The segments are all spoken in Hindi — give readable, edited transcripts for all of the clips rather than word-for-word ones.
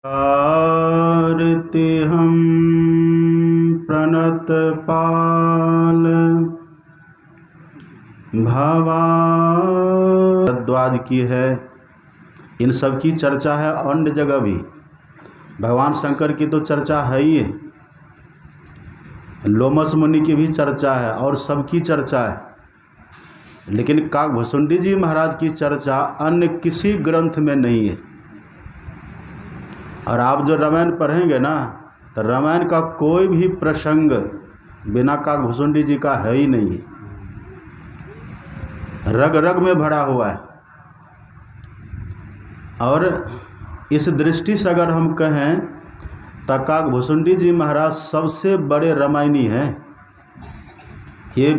आरती हम प्रणत पाल भवाद्वाज की है। इन सब की चर्चा है अन्य जगह भी। भगवान शंकर की तो चर्चा है ही है, लोमस मुनि की भी चर्चा है और सबकी चर्चा है, लेकिन काकभुसुंडी जी महाराज की चर्चा अन्य किसी ग्रंथ में नहीं है। और आप जो रामायण पढ़ेंगे ना, तो रामायण का कोई भी प्रसंग बिना काकभुसुंडी जी का है ही नहीं है, रग रग में भरा हुआ है। और इस दृष्टि से अगर हम कहें तो काकभुसुंडी जी महाराज सबसे बड़े रामायणी हैं। ये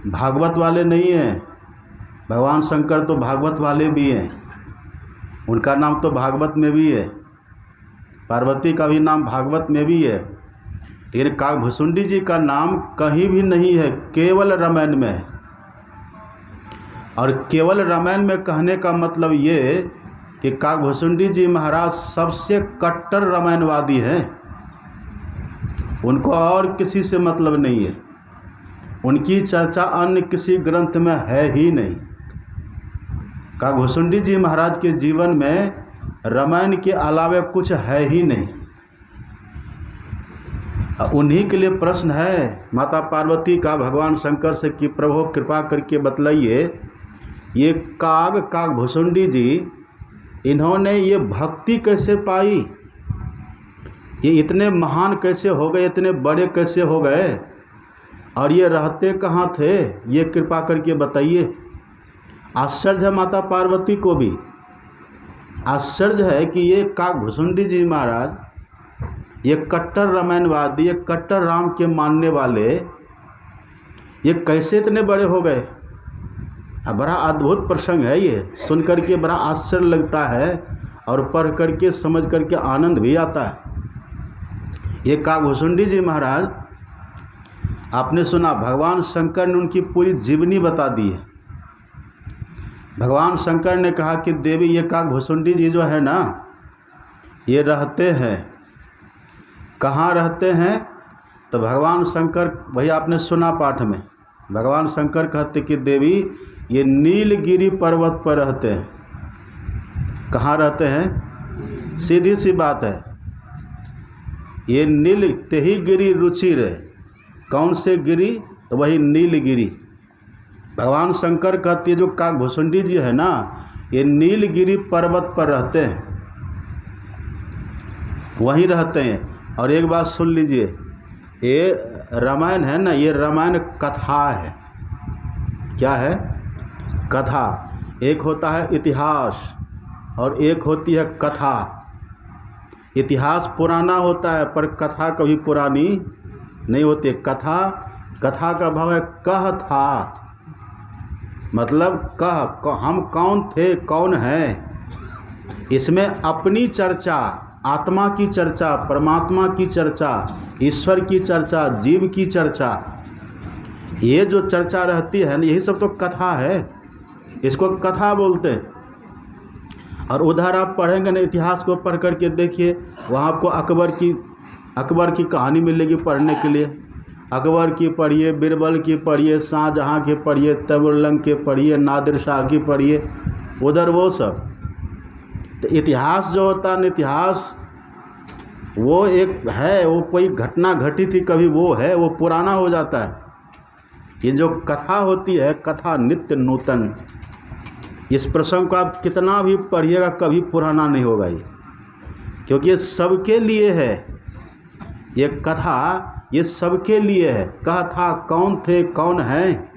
भागवत वाले नहीं हैं, भगवान शंकर तो भागवत वाले भी हैं, उनका नाम तो भागवत में भी है, पार्वती का भी नाम भागवत में भी है, लेकिन काकभुसुंडी जी का नाम कहीं भी नहीं है, केवल रामायण में है। और केवल रामायण में कहने का मतलब ये कि काकभुसुंडी जी महाराज सबसे कट्टर रामायणवादी हैं, उनको और किसी से मतलब नहीं है, उनकी चर्चा अन्य किसी ग्रंथ में है ही नहीं। काकभुसुंडी जी महाराज के जीवन में रामायण के अलावा कुछ है ही नहीं। उन्हीं के लिए प्रश्न है माता पार्वती का भगवान शंकर से कि प्रभु कृपा करके बतलाइए, ये काकभुसुंडी जी इन्होंने ये भक्ति कैसे पाई, ये इतने महान कैसे हो गए, इतने बड़े कैसे हो गए, और ये रहते कहाँ थे, ये कृपा करके बताइए। आश्चर्य है, माता पार्वती को भी आश्चर्य है कि ये काकभुसुंडी जी महाराज, ये कट्टर रामायणवादी, ये कट्टर राम के मानने वाले, ये कैसे इतने बड़े हो गए। बड़ा अद्भुत प्रसंग है, ये सुन करके बड़ा आश्चर्य लगता है और पढ़ करके समझ करके आनंद भी आता है। ये काकभुसुंडी जी महाराज, आपने सुना भगवान शंकर ने उनकी पूरी जीवनी बता दी है। भगवान शंकर ने कहा कि देवी ये काकभुसुंडी जी जो है ना, ये रहते हैं कहाँ रहते हैं, तो भगवान शंकर, वही आपने सुना पाठ में, भगवान शंकर कहते कि देवी ये नीलगिरी पर्वत पर रहते हैं। कहाँ रहते हैं, सीधी सी बात है, ये नील तेही गिरी रुचिर है। कौन से गिरी, तो वही नीलगिरी। भगवान शंकर कहते हैं जो काकभुसुंडी जी है ना, ये नीलगिरी पर्वत पर रहते हैं, वहीं रहते हैं। और एक बात सुन लीजिए, ये रामायण है ना, ये रामायण कथा है। क्या है, कथा। एक होता है इतिहास और एक होती है कथा। इतिहास पुराना होता है पर कथा कभी पुरानी नहीं होती। कथा का भाव है कह था, मतलब कह, हम कौन थे, कौन हैं। इसमें अपनी चर्चा, आत्मा की चर्चा, परमात्मा की चर्चा, ईश्वर की चर्चा, जीव की चर्चा, ये जो चर्चा रहती है ना, यही सब तो कथा है, इसको कथा बोलते हैं। और उधर आप पढ़ेंगे ना, इतिहास को पढ़ करके देखिए, वहाँ आपको अकबर की कहानी मिलेगी पढ़ने के लिए। अकबर की पढ़िए, बीरबल की पढ़िए, शाहजहाँ की पढ़िए, तैमूरलंग की पढ़िए, नादिर शाह की पढ़िए, उधर वो सब। तो इतिहास जो होता है, इतिहास वो एक है, वो कोई घटना घटी थी कभी, वो है, वो पुराना हो जाता है। ये जो कथा होती है, कथा नित्य नूतन। इस प्रसंग को आप कितना भी पढ़िएगा कभी पुराना नहीं होगा ये, क्योंकि ये सबके लिए है। ये कथा ये सबके लिए है। कथा कौन थे, कौन हैं,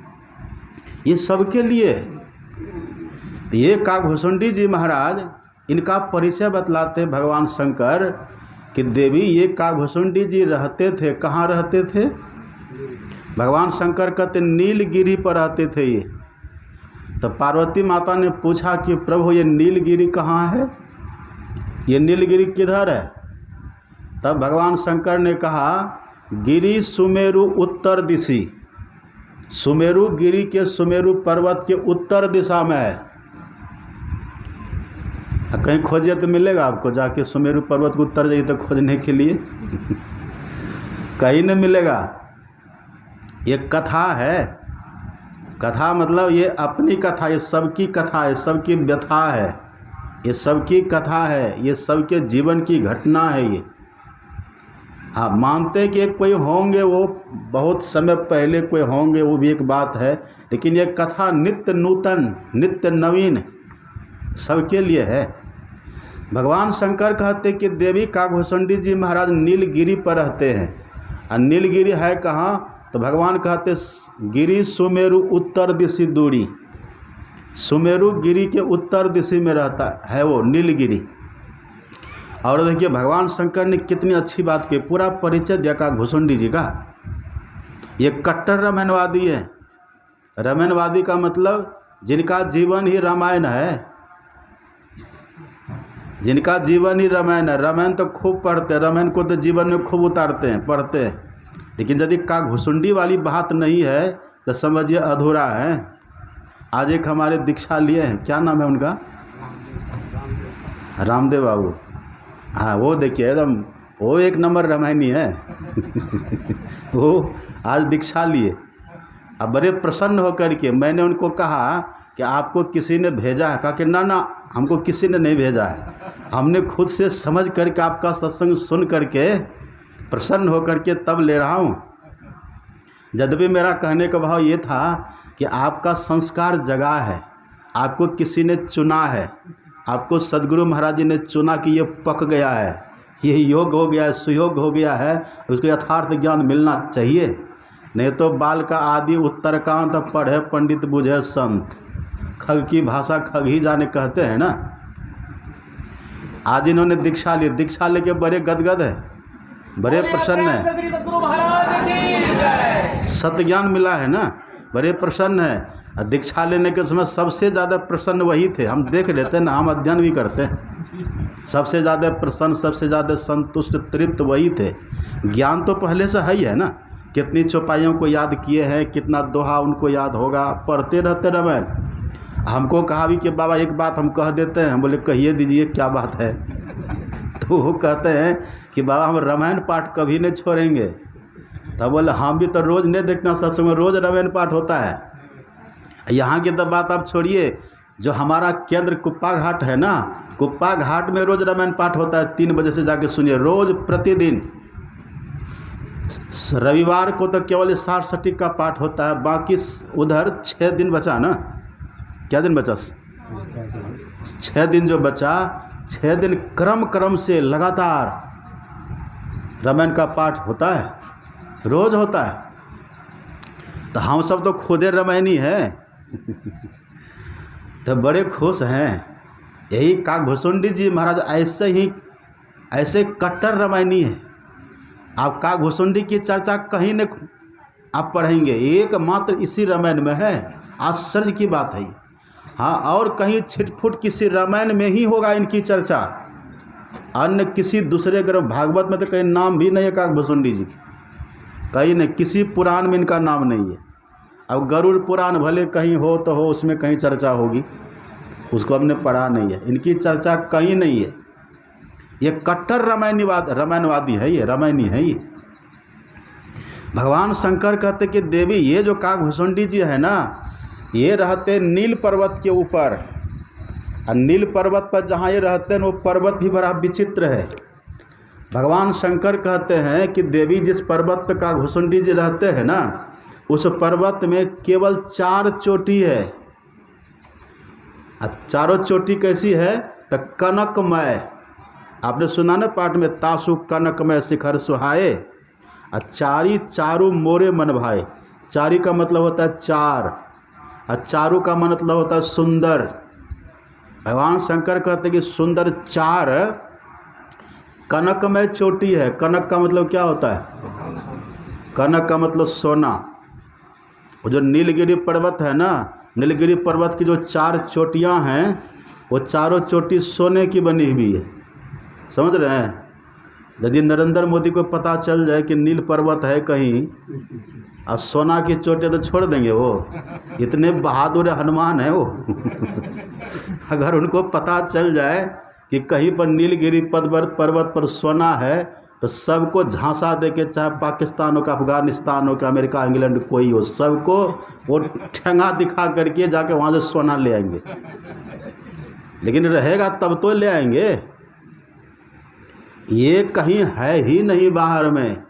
ये सबके लिए है। तो ये काकभुसुंडी जी महाराज, इनका परिचय बतलाते भगवान शंकर कि देवी ये काकभुसुंडी जी रहते थे, कहाँ रहते थे। भगवान शंकर कहते नीलगिरी पर रहते थे ये। तो पार्वती माता ने पूछा कि प्रभु ये नीलगिरी कहाँ है, ये नीलगिरी किधर है। तब भगवान शंकर ने कहा गिरी सुमेरु उत्तर दिशि, सुमेरु गिरी के सुमेरु पर्वत के उत्तर दिशा में है। कहीं खोजिए तो मिलेगा आपको, जाके सुमेरु पर्वत को उतर जाइए तो खोजने के लिए कहीं नहीं मिलेगा। ये कथा है, कथा मतलब ये अपनी कथा, ये सबकी कथा है, सबकी व्यथा है, ये सबकी कथा है, ये सबके जीवन की घटना है ये। हाँ, मानते कि कोई होंगे, वो बहुत समय पहले कोई होंगे, वो भी एक बात है, लेकिन ये कथा नित्य नूतन, नित्य नवीन सबके लिए है। भगवान शंकर कहते कि देवी काकभूषुंडी जी महाराज नीलगिरी पर रहते हैं। और नीलगिरी है कहाँ? तो भगवान कहते गिरी सुमेरु उत्तर दिशि दूरी, सुमेरु गिरी के उत्तर दिशा में रहता है वो नीलगिरी। और देखिए भगवान शंकर ने कितनी अच्छी बात की, पूरा परिचय दिया काकभूषुंडी जी का। ये कट्टर रामायणवादी है। रामायणवादी का मतलब जिनका जीवन ही रामायण है, जिनका जीवन ही रामायण है। रामायण तो खूब पढ़ते हैं, रामायण को तो जीवन में खूब उतारते हैं, पढ़ते हैं, लेकिन यदि काकभूषुंडी वाली बात नहीं है तो समझिए अधूरा है। आज एक हमारे दीक्षा लिए हैं, क्या नाम है उनका? रामदेव बाबू। हाँ, वो देखिए एकदम वो एक नंबर रामायणी है वो आज दीक्षा लिए। अब बड़े प्रसन्न होकर के मैंने उनको कहा कि आपको किसी ने भेजा है? कहा कि ना ना, हमको किसी ने नहीं भेजा है, हमने खुद से समझ करके आपका सत्संग सुन करके प्रसन्न होकर के तब ले रहा हूँ। यद्यपि मेरा कहने का भाव ये था कि आपका संस्कार जगा है, आपको किसी ने चुना है, आपको सदगुरु महाराज जी ने चुना कि ये पक गया है, ये योग हो गया है, सुयोग हो गया है, उसको यथार्थ ज्ञान मिलना चाहिए। नहीं तो बाल का आदि उत्तरकांत पढ़े पंडित बुझे संत, खग की भाषा खग ही जाने कहते हैं ना। आज इन्होंने दीक्षा ली, दीक्षा लेके बड़े गदगद है, बड़े प्रसन्न है, सत्य ज्ञान मिला है ना, बड़े प्रसन्न है। दीक्षा लेने के समय सबसे ज़्यादा प्रसन्न वही थे, हम देख लेते हैं ना, हम अध्ययन भी करते हैं। सबसे ज़्यादा प्रसन्न, सबसे ज़्यादा संतुष्ट, तृप्त वही थे। ज्ञान तो पहले से है ना, कितनी चौपाइयों को याद किए हैं, कितना दोहा उनको याद होगा, पढ़ते रहते रामायण। हमको कहा भी कि बाबा एक बात हम कह देते हैं, हम बोले कहिए दीजिए क्या बात है। तो वो कहते हैं कि बाबा हम रामायण पाठ कभी नहीं छोड़ेंगे। तब बोले हम भी तो रोज़ नहीं देखना, सत्संग में रोज़ रामायण पाठ होता है। यहाँ की तो बात आप छोड़िए, जो हमारा केंद्र कुप्पा घाट है ना, कुप्पा घाट में रोज़ रामायण पाठ होता है। 3 बजे से जाके सुनिए, रोज़ प्रतिदिन। रविवार को तो केवल 60 सटीक का पाठ होता है, बाकी उधर 6 दिन बचा ना, क्या दिन बचा? 6 दिन जो बचा, 6 दिन क्रम से लगातार रामायण का पाठ होता है, रोज़ होता है। तो हम सब तो खुदे रामायणी हैं तो बड़े खुश हैं। यही काकभूषुंडी जी महाराज ऐसे कट्टर रामायणी है। आप काकभूषुंडी की चर्चा कहीं न आप पढ़ेंगे, एकमात्र इसी रामायण में है। आश्चर्य की बात है। हाँ, और कहीं छिटफुट किसी रामायण में ही होगा इनकी चर्चा, अन्य किसी दूसरे ग्रंथ, भागवत में तो कहीं नाम भी नहीं है काकभूषुंडी जी, कहीं नहीं, किसी पुराण में इनका नाम नहीं है। अब गरुड़ पुराण भले कहीं हो तो हो, उसमें कहीं चर्चा होगी, उसको हमने पढ़ा नहीं है, इनकी चर्चा कहीं नहीं है। ये कट्टर रामायणवादी है, ये रामायणी है ये। भगवान शंकर कहते कि देवी ये जो काकभूषुंडी जी है ना, ये रहते नील पर्वत के ऊपर। और नील पर्वत पर जहाँ ये रहते हैं वो पर्वत भी बड़ा विचित्र है। भगवान शंकर कहते हैं कि देवी जिस पर्वत पर काकभूषुंडी जी रहते हैं ना, उस पर्वत में केवल 4 चोटी है। और चारों चोटी कैसी है? तो कनकमय। आपने सुना ना पाठ में, तासु कनकमय शिखर सुहाए, और चारू मोरे मन भाए। चारी का मतलब होता है 4, और चारू का मतलब होता है सुंदर। भगवान शंकर कहते हैं कि सुंदर 4 कनकमय चोटी है। कनक का मतलब क्या होता है? कनक का मतलब सोना। वो जो नीलगिरी पर्वत है ना, नीलगिरी पर्वत की जो 4 चोटियां हैं, वो चारों चोटी सोने की बनी हुई है। समझ रहे हैं? यदि नरेंद्र मोदी को पता चल जाए कि नील पर्वत है कहीं और सोना की चोटी, तो छोड़ देंगे वो? इतने बहादुर हनुमान है वो। अगर उनको पता चल जाए कि कहीं पर नीलगिरी पर्वत पर सोना है, तो सबको झांसा दे के, चाहे पाकिस्तान हो, अफगानिस्तान हो, अमेरिका, इंग्लैंड, कोई हो, सबको वो ठेंगा दिखा करके जाके वहाँ से सोना ले आएंगे। लेकिन रहेगा तब तो ले आएंगे। ये कहीं है ही नहीं बाहर में।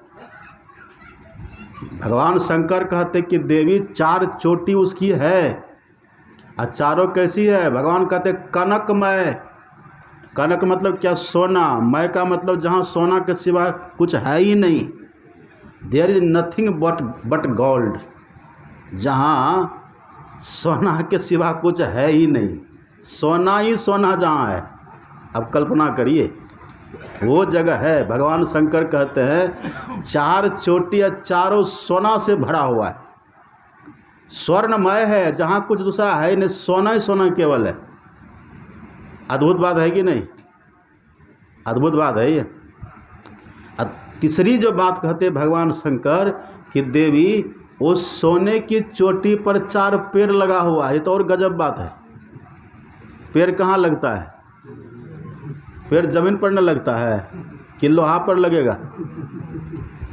भगवान शंकर कहते कि देवी 4 चोटी उसकी है। और चारों कैसी है? भगवान कहते कनकमय। कनक मतलब क्या? सोना। मय का मतलब जहाँ सोना के सिवा कुछ है ही नहीं। There is nothing but gold. जहाँ सोना के सिवा कुछ है ही नहीं, सोना ही सोना जहाँ है। अब कल्पना करिए, वो जगह है। भगवान शंकर कहते हैं 4 चोटी या चारों सोना से भरा हुआ है, स्वर्णमय है, जहाँ कुछ दूसरा है नहीं, सोना ही सोना केवल है। अद्भुत बात है कि नहीं? अद्भुत बात है ये। तीसरी जो बात कहते भगवान शंकर कि देवी उस सोने की चोटी पर 4 पेड़ लगा हुआ है। ये तो और गजब बात है। पेड़ कहाँ लगता है? पेड़ जमीन पर न लगता है कि लोहा पर लगेगा?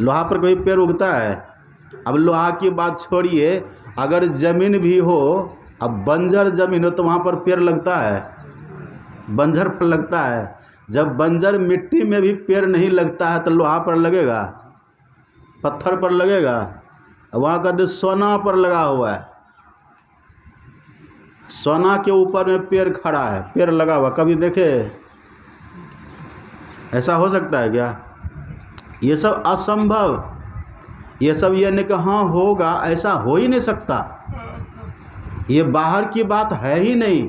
लोहा पर कोई पेड़ उगता है? अब लोहा की बात छोड़िए, अगर ज़मीन भी हो, अब बंजर ज़मीन हो, तो वहाँ पर पेड़ लगता है? बंजर पर लगता है। जब बंजर मिट्टी में भी पेड़ नहीं लगता है, तो लोहा पर लगेगा? पत्थर पर लगेगा? वहाँ का सोना पर लगा हुआ है। सोना के ऊपर में पेड़ खड़ा है, पेड़ लगा हुआ। कभी देखे? ऐसा हो सकता है क्या? ये सब असंभव। ये सब ये नहीं कि हाँ होगा, ऐसा हो ही नहीं सकता। ये बाहर की बात है ही नहीं।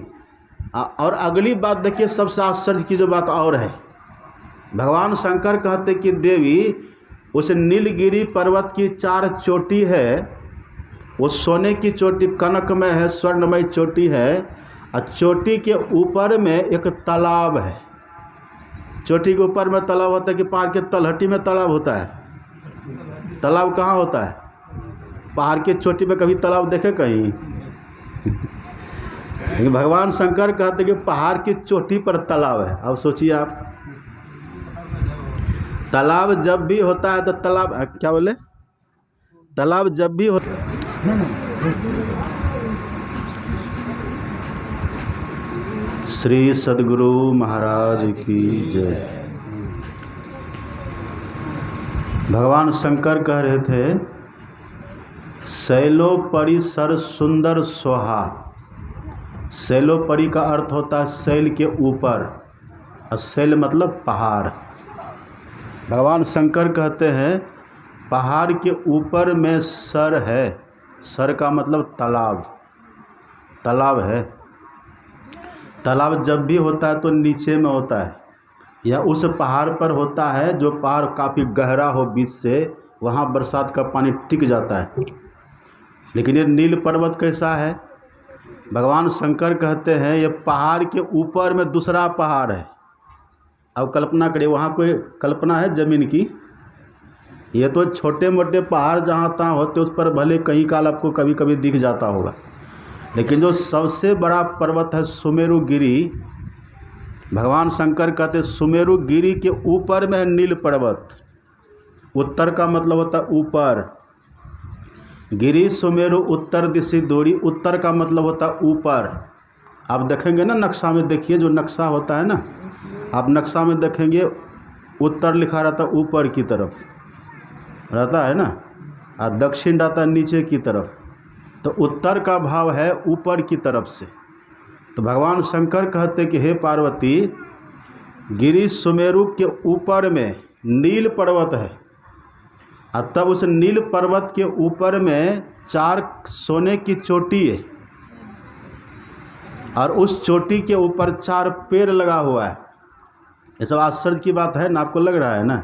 और अगली बात देखिए, सबसे आश्चर्य की जो बात और है, भगवान शंकर कहते कि देवी उस नीलगिरी पर्वत की 4 चोटी है, वो सोने की चोटी कनकमय है, स्वर्णमय चोटी है। और चोटी के ऊपर में एक तालाब है। चोटी के ऊपर में तालाब होता है कि पहाड़ के तलहटी में तालाब होता है? तालाब कहाँ होता है? पहाड़ के चोटी पे कभी तालाब देखे कहीं? लेकिन भगवान शंकर कहते कि पहाड़ की चोटी पर तालाब है। अब सोचिए आप, तालाब जब भी होता है तो तालाब क्या बोले? तालाब जब भी होता श्री सद्गुरु महाराज की जय। भगवान शंकर कह रहे थे शैलोपरि सर सुंदर सोहा। शैलोपरि का अर्थ होता है शैल के ऊपर, और शैल मतलब पहाड़। भगवान शंकर कहते हैं पहाड़ के ऊपर में सर है। सर का मतलब तालाब। तालाब है। तालाब जब भी होता है तो नीचे में होता है, या उस पहाड़ पर होता है जो पहाड़ काफ़ी गहरा हो बीच से, वहाँ बरसात का पानी टिक जाता है। लेकिन ये नील पर्वत कैसा है? भगवान शंकर कहते हैं ये पहाड़ के ऊपर में दूसरा पहाड़ है। अब कल्पना करिए, वहाँ कोई कल्पना है ज़मीन की? ये तो छोटे मोटे पहाड़ जहाँ तहाँ होते, उस पर भले कहीं काल आपको कभी कभी दिख जाता होगा। लेकिन जो सबसे बड़ा पर्वत है सुमेरु गिरी, भगवान शंकर कहते सुमेरु गिरी के ऊपर में है नील पर्वत। उत्तर का मतलब होता है ऊपर। गिरी सुमेरु उत्तर दिशि दूरी, उत्तर का मतलब होता है ऊपर। आप देखेंगे ना नक्शा में, देखिए जो नक्शा होता है ना, आप नक्शा में देखेंगे उत्तर लिखा रहता है ऊपर की तरफ रहता है ना, और दक्षिण रहता है नीचे की तरफ। तो उत्तर का भाव है ऊपर की तरफ से। तो भगवान शंकर कहते कि हे पार्वती, गिरी सुमेरु के ऊपर में नील पर्वत है, और तब उस नील पर्वत के ऊपर में 4 सोने की चोटी है, और उस चोटी के ऊपर 4 पेड़ लगा हुआ है। ये सब आश्चर्य की बात है ना? आपको लग रहा है ना?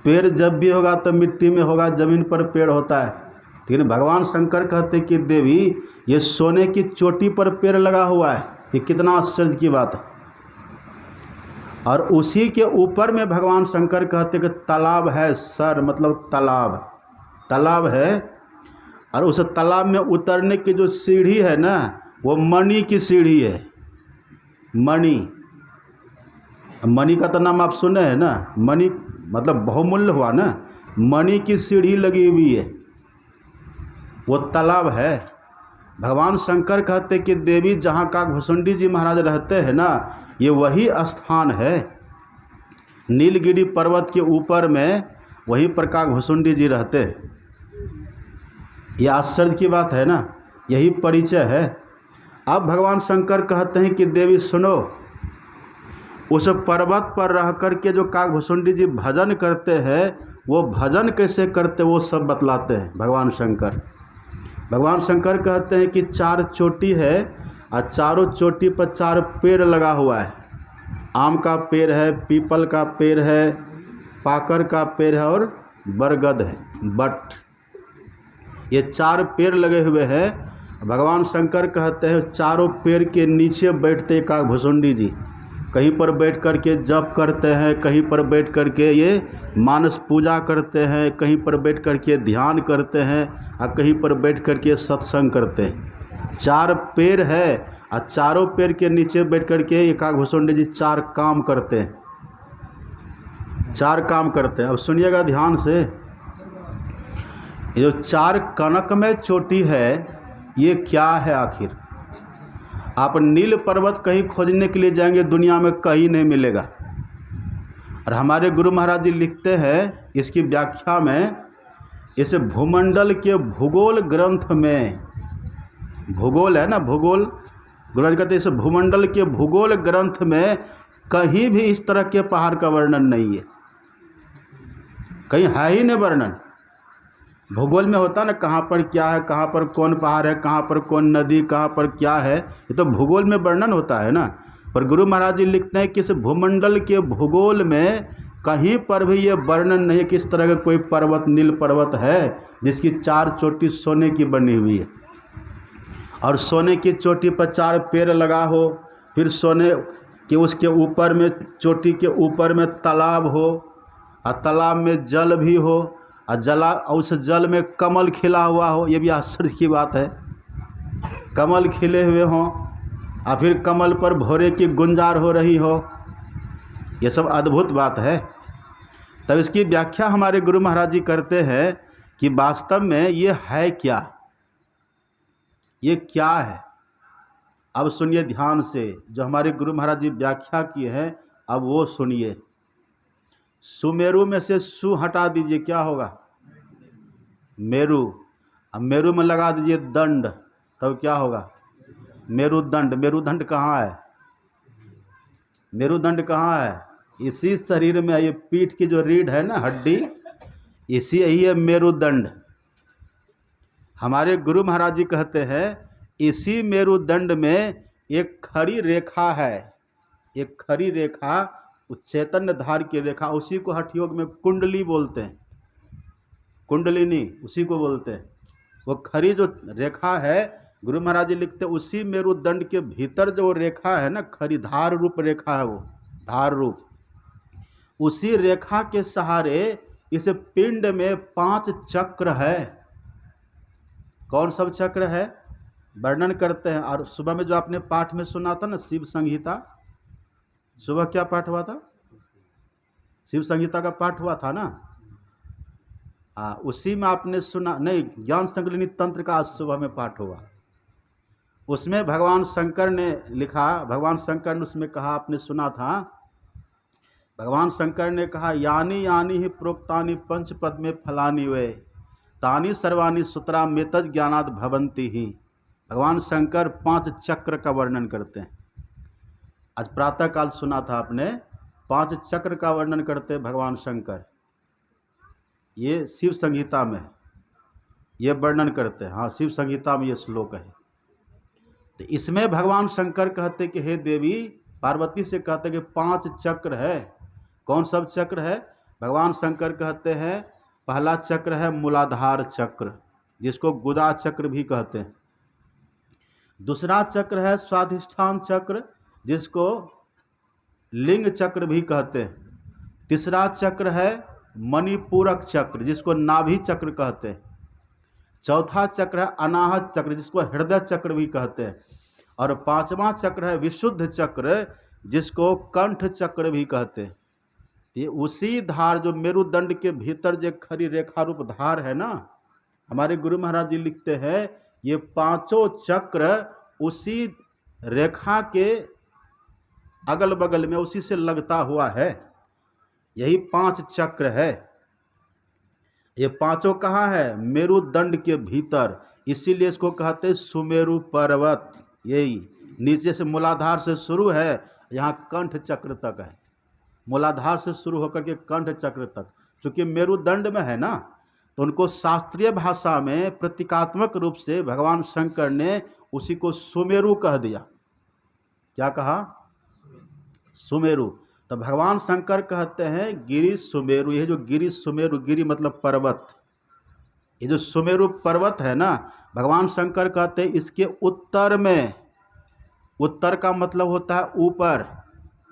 पेड़ जब भी होगा तो मिट्टी में होगा, ज़मीन पर पेड़ होता है। लेकिन भगवान शंकर कहते कि देवी ये सोने की चोटी पर पेड़ लगा हुआ है। ये कितना आश्चर्य की बात है। और उसी के ऊपर में भगवान शंकर कहते कि तालाब है सर, मतलब तालाब है। और उस तालाब में उतरने की जो सीढ़ी है ना, वो मणि की सीढ़ी है। मणि का तो नाम आप सुने हैं ना, मणि मतलब बहुमूल्य हुआ ना, मणि की सीढ़ी लगी हुई है, वो तालाब है। भगवान शंकर कहते कि देवी जहाँ काकभुसुंडी जी महाराज रहते हैं ना, ये वही स्थान है। नीलगिरी पर्वत के ऊपर में वहीं पर काकभुसुंडी जी रहते हैं। ये आश्चर्य की बात है ना, यही परिचय है। अब भगवान शंकर कहते हैं कि देवी सुनो, उस पर्वत पर रह कर के जो काकभुसुंडी जी भजन करते हैं, वो भजन कैसे करते वो सब बतलाते हैं भगवान शंकर। भगवान शंकर कहते हैं कि 4 चोटी है और चारों चोटी पर 4 पेड़ लगा हुआ है। आम का पेड़ है, पीपल का पेड़ है, पाकर का पेड़ है और बरगद है, बट। ये 4 पेड़ लगे हुए हैं। भगवान शंकर कहते हैं चारों पेड़ के नीचे बैठते काकभुसुंडी जी, कहीं पर बैठ कर के जप करते हैं, कहीं पर बैठ कर के ये मानस पूजा करते हैं, कहीं पर बैठ कर के ध्यान करते हैं और कहीं पर बैठ कर के सत्संग करते हैं। 4 पेड़ है और चारों पेड़ के नीचे बैठ कर के ये काकभुसुंडी जी 4 काम करते हैं। 4 काम करते हैं। अब सुनिएगा ध्यान से, ये जो 4 कनक में चोटी है, ये क्या है आखिर? आप नील पर्वत कहीं खोजने के लिए जाएंगे, दुनिया में कहीं नहीं मिलेगा। और हमारे गुरु महाराज जी लिखते हैं इसकी व्याख्या में, इस भूमंडल के भूगोल ग्रंथ में, भूगोल है ना, भूगोल गुरु महाराज कहते हैं इस भूमंडल के भूगोल ग्रंथ में कहीं भी इस तरह के पहाड़ का वर्णन नहीं है, कहीं है ही नहीं वर्णन। भूगोल में होता ना, कहाँ पर क्या है, कहाँ पर कौन पहाड़ है, कहाँ पर कौन नदी, कहाँ पर क्या है, ये तो भूगोल में वर्णन होता है ना। पर गुरु महाराज जी लिखते हैं कि इस भूमंडल के भूगोल में कहीं पर भी ये वर्णन नहीं है कि इस तरह का कोई पर्वत, नील पर्वत है जिसकी 4 चोटी सोने की बनी हुई है और सोने की चोटी पर 4 पेड़ लगा हो, फिर सोने के उसके ऊपर में, चोटी के ऊपर में तालाब हो और तालाब में जल भी हो और उस जल में कमल खिला हुआ हो। ये भी आश्चर्य की बात है, कमल खिले हुए हों और फिर कमल पर भोरे की गुंजार हो रही हो। ये सब अद्भुत बात है। तब इसकी व्याख्या हमारे गुरु महाराज जी करते हैं कि वास्तव में ये है क्या, ये क्या है। अब सुनिए ध्यान से, जो हमारे गुरु महाराज जी व्याख्या किए हैं, अब वो सुनिए। सुमेरु में से सु हटा दीजिए, क्या होगा? मेरु। अब मेरु में लगा दीजिए दंड, तब क्या होगा? मेरुदंड। मेरुदंड कहाँ है? मेरुदंड कहाँ है? इसी शरीर में, ये पीठ की जो रीढ़ है ना, हड्डी, इसी यही है मेरुदंड। हमारे गुरु महाराज जी कहते हैं इसी मेरुदंड में एक खड़ी रेखा है, एक खड़ी रेखा, चैतन्य धार की रेखा, उसी को हठ योग में कुंडली बोलते हैं, कुंडलिनी उसी को बोलते हैं। वो खड़ी जो रेखा है, गुरु महाराज जी लिखते हैं उसी मेरुदंड के भीतर जो रेखा है ना, खड़ी धार रूप रेखा है, वो धार रूप, उसी रेखा के सहारे इस पिंड में 5 चक्र है। कौन सब चक्र है वर्णन करते हैं। और सुबह में जो आपने पाठ में सुना था ना, शिव संहिता, सुबह क्या पाठ हुआ था? शिव संहिता का पाठ हुआ था ना। उसी में आपने सुना नहीं, ज्ञान संकलिनी तंत्र का आज सुबह में पाठ हुआ। उसमें भगवान शंकर ने लिखा, भगवान शंकर ने उसमें कहा, आपने सुना था, भगवान शंकर ने कहा यानी यानी ही प्रोक्तानि पंच पद में फलानी वे तानी सर्वानी सुतरा मेतज ज्ञानाद भवंती ही। भगवान शंकर 5 चक्र का वर्णन करते हैं। आज प्रातः काल सुना था आपने, 5 चक्र का वर्णन करते हैं भगवान शंकर। ये शिव संहिता में ये वर्णन करते हैं। हाँ, शिव संहिता में ये श्लोक है। तो इसमें भगवान शंकर कहते कि हे देवी, पार्वती से कहते कि 5 चक्र है। कौन सब चक्र है? भगवान शंकर कहते हैं पहला चक्र है मूलाधार चक्र, जिसको गुदा चक्र भी कहते हैं। दूसरा चक्र है स्वाधिष्ठान चक्र, जिसको लिंग चक्र भी कहते हैं। तीसरा चक्र है मणिपूरक चक्र, जिसको नाभि चक्र कहते हैं। चौथा चक्र है अनाहत चक्र, जिसको हृदय चक्र भी कहते हैं। और पांचवा चक्र है विशुद्ध चक्र, जिसको कंठ चक्र भी कहते हैं। ये उसी धार जो मेरुदंड के भीतर जो खड़ी रेखा रूप धार है ना, हमारे गुरु महाराज जी लिखते हैं ये पांचों चक्र उसी रेखा के अगल बगल में उसी से लगता हुआ है। यही 5 चक्र है। ये पांचों कहाँ है? मेरुदंड के भीतर। इसीलिए इसको कहते हैं सुमेरु पर्वत। यही नीचे से मूलाधार से शुरू है, यहाँ कंठ चक्र तक है। मूलाधार से शुरू होकर के कंठ चक्र तक, चूँकि मेरुदंड में है ना, तो उनको शास्त्रीय भाषा में प्रतीकात्मक रूप से भगवान शंकर ने उसी को सुमेरु कह दिया। क्या कहा? सुमेरु। तो भगवान शंकर कहते हैं गिरि सुमेरु। ये जो गिरि सुमेरु, गिरि मतलब पर्वत, ये जो सुमेरु पर्वत है ना, भगवान शंकर कहते हैं इसके उत्तर में, उत्तर का मतलब होता है ऊपर।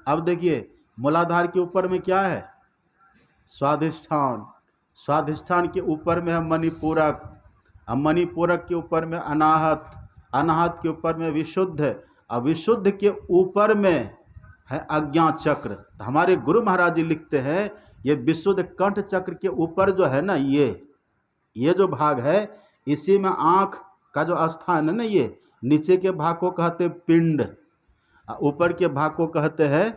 अब देखिए मूलाधार के ऊपर में क्या है? स्वाधिष्ठान। स्वाधिष्ठान के ऊपर में है मणिपूरक, और मणिपूरक के ऊपर में अनाहत, अनाहत के ऊपर में विशुद्ध, और विशुद्ध के ऊपर में है आज्ञा चक्र। तो हमारे गुरु महाराज जी लिखते हैं ये विशुद्ध कंठ चक्र के ऊपर जो है ना, ये जो भाग है, इसी में आँख का जो स्थान है ना, ये नीचे के भाग को कहते हैं पिंड, ऊपर के भाग को कहते हैं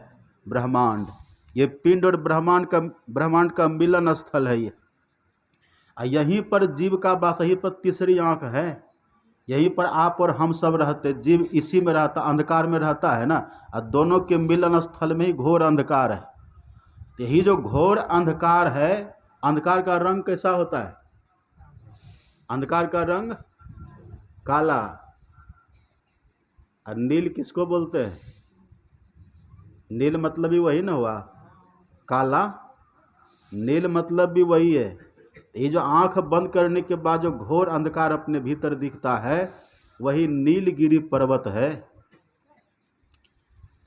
ब्रह्मांड। ये पिंड और ब्रह्मांड का मिलन स्थल है ये। यहीं पर जीव का वास, यहीं पर तीसरी आँख है, यहीं पर आप और हम सब रहते। जीव इसी में रहता, अंधकार में रहता है ना, और दोनों के मिलन स्थल में ही घोर अंधकार है। यही जो घोर अंधकार है, अंधकार का रंग कैसा होता है? अंधकार का रंग काला। और नील किसको बोलते हैं? नील मतलब भी वही ना हुआ, काला। नील मतलब भी वही है। ये जो आंख बंद करने के बाद जो घोर अंधकार अपने भीतर दिखता है, वही नीलगिरी पर्वत है।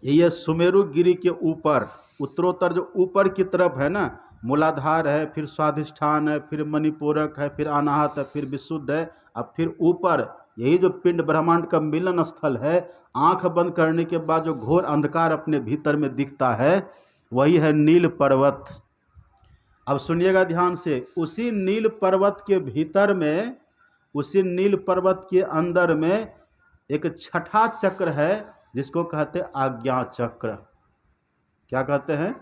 ये सुमेरु गिरी के ऊपर, उत्तरोत्तर जो ऊपर की तरफ है ना, मूलाधार है, फिर स्वाधिष्ठान है, फिर मणिपूरक है, फिर अनाहत है, फिर विशुद्ध है, अब फिर ऊपर यही जो पिंड ब्रह्मांड का मिलन स्थल है, आंख बंद करने के बाद जो घोर अंधकार अपने भीतर में दिखता है, वही है नील पर्वत। अब सुनिएगा ध्यान से, उसी नील पर्वत के भीतर में, उसी नील पर्वत के अंदर में एक छठा चक्र है, जिसको कहते हैं आज्ञा चक्र। क्या कहते हैं?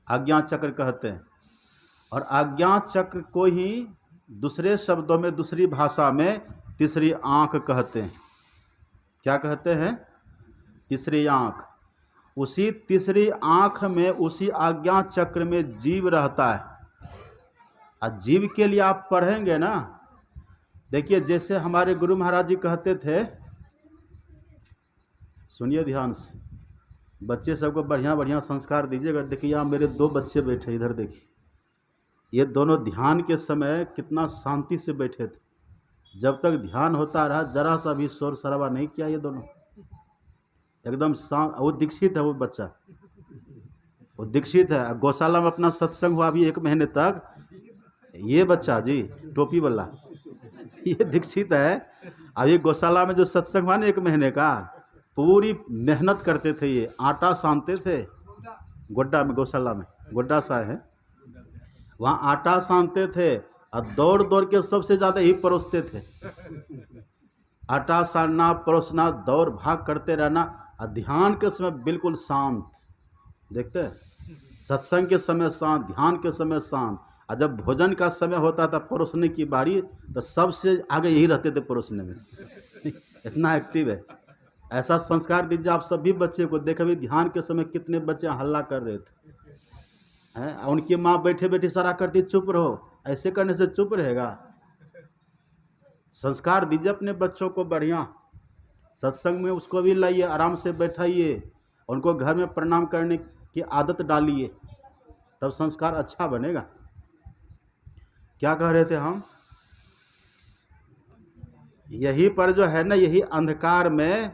आज्ञा चक्र कहते हैं। और आज्ञा चक्र को ही दूसरे शब्दों में, दूसरी भाषा में तीसरी आँख कहते हैं। क्या कहते हैं? तीसरी आँख। उसी तीसरी आँख में, उसी आज्ञा चक्र में जीव रहता है। और जीव के लिए आप पढ़ेंगे ना, देखिए जैसे हमारे गुरु महाराज जी कहते थे, सुनिए ध्यान से, बच्चे सबको बढ़िया बढ़िया संस्कार दीजिएगा। देखिए यहाँ मेरे 2 बच्चे बैठे, इधर देखिए, ये दोनों ध्यान के समय कितना शांति से बैठे थे। जब तक ध्यान होता रहा, जरा सा भी शोर शराबा नहीं किया। ये दोनों एकदम शांत। वो दीक्षित है, वो बच्चा, वो दीक्षित है। गौशाला में अपना सत्संग हुआ अभी 1 महीने तक। ये बच्चा जी टोपी वाला, ये दीक्षित है। अब ये गौशाला में जो सत्संग हुआ ना 1 महीने का, पूरी मेहनत करते थे। ये आटा सानते थे गोड्डा में, गौशाला में, गोड्डा सा है वहाँ आटा सानते थे, और दौड़ दौड़ के सबसे ज़्यादा ही परोसते थे। आटा सानना, परोसना, दौड़ भाग करते रहना। और ध्यान के समय बिल्कुल शांत, देखते हैं, सत्संग के समय शांत, ध्यान के समय शांत। और जब भोजन का समय होता था, परोसने की बारी, तो सबसे आगे यही रहते थे परोसने में। इतना एक्टिव है। ऐसा संस्कार दीजिए आप सभी बच्चे को। देख अभी ध्यान के समय कितने बच्चे हल्ला कर रहे थे, हैं? उनकी माँ बैठे बैठे सारा करती, चुप रहो। ऐसे करने से चुप रहेगा? संस्कार दीजिए अपने बच्चों को बढ़िया। सत्संग में उसको भी लाइए, आराम से बैठाइए, उनको घर में प्रणाम करने की आदत डालिए, तब संस्कार अच्छा बनेगा। क्या कह रहे थे हम? यही पर जो है ना, यही अंधकार में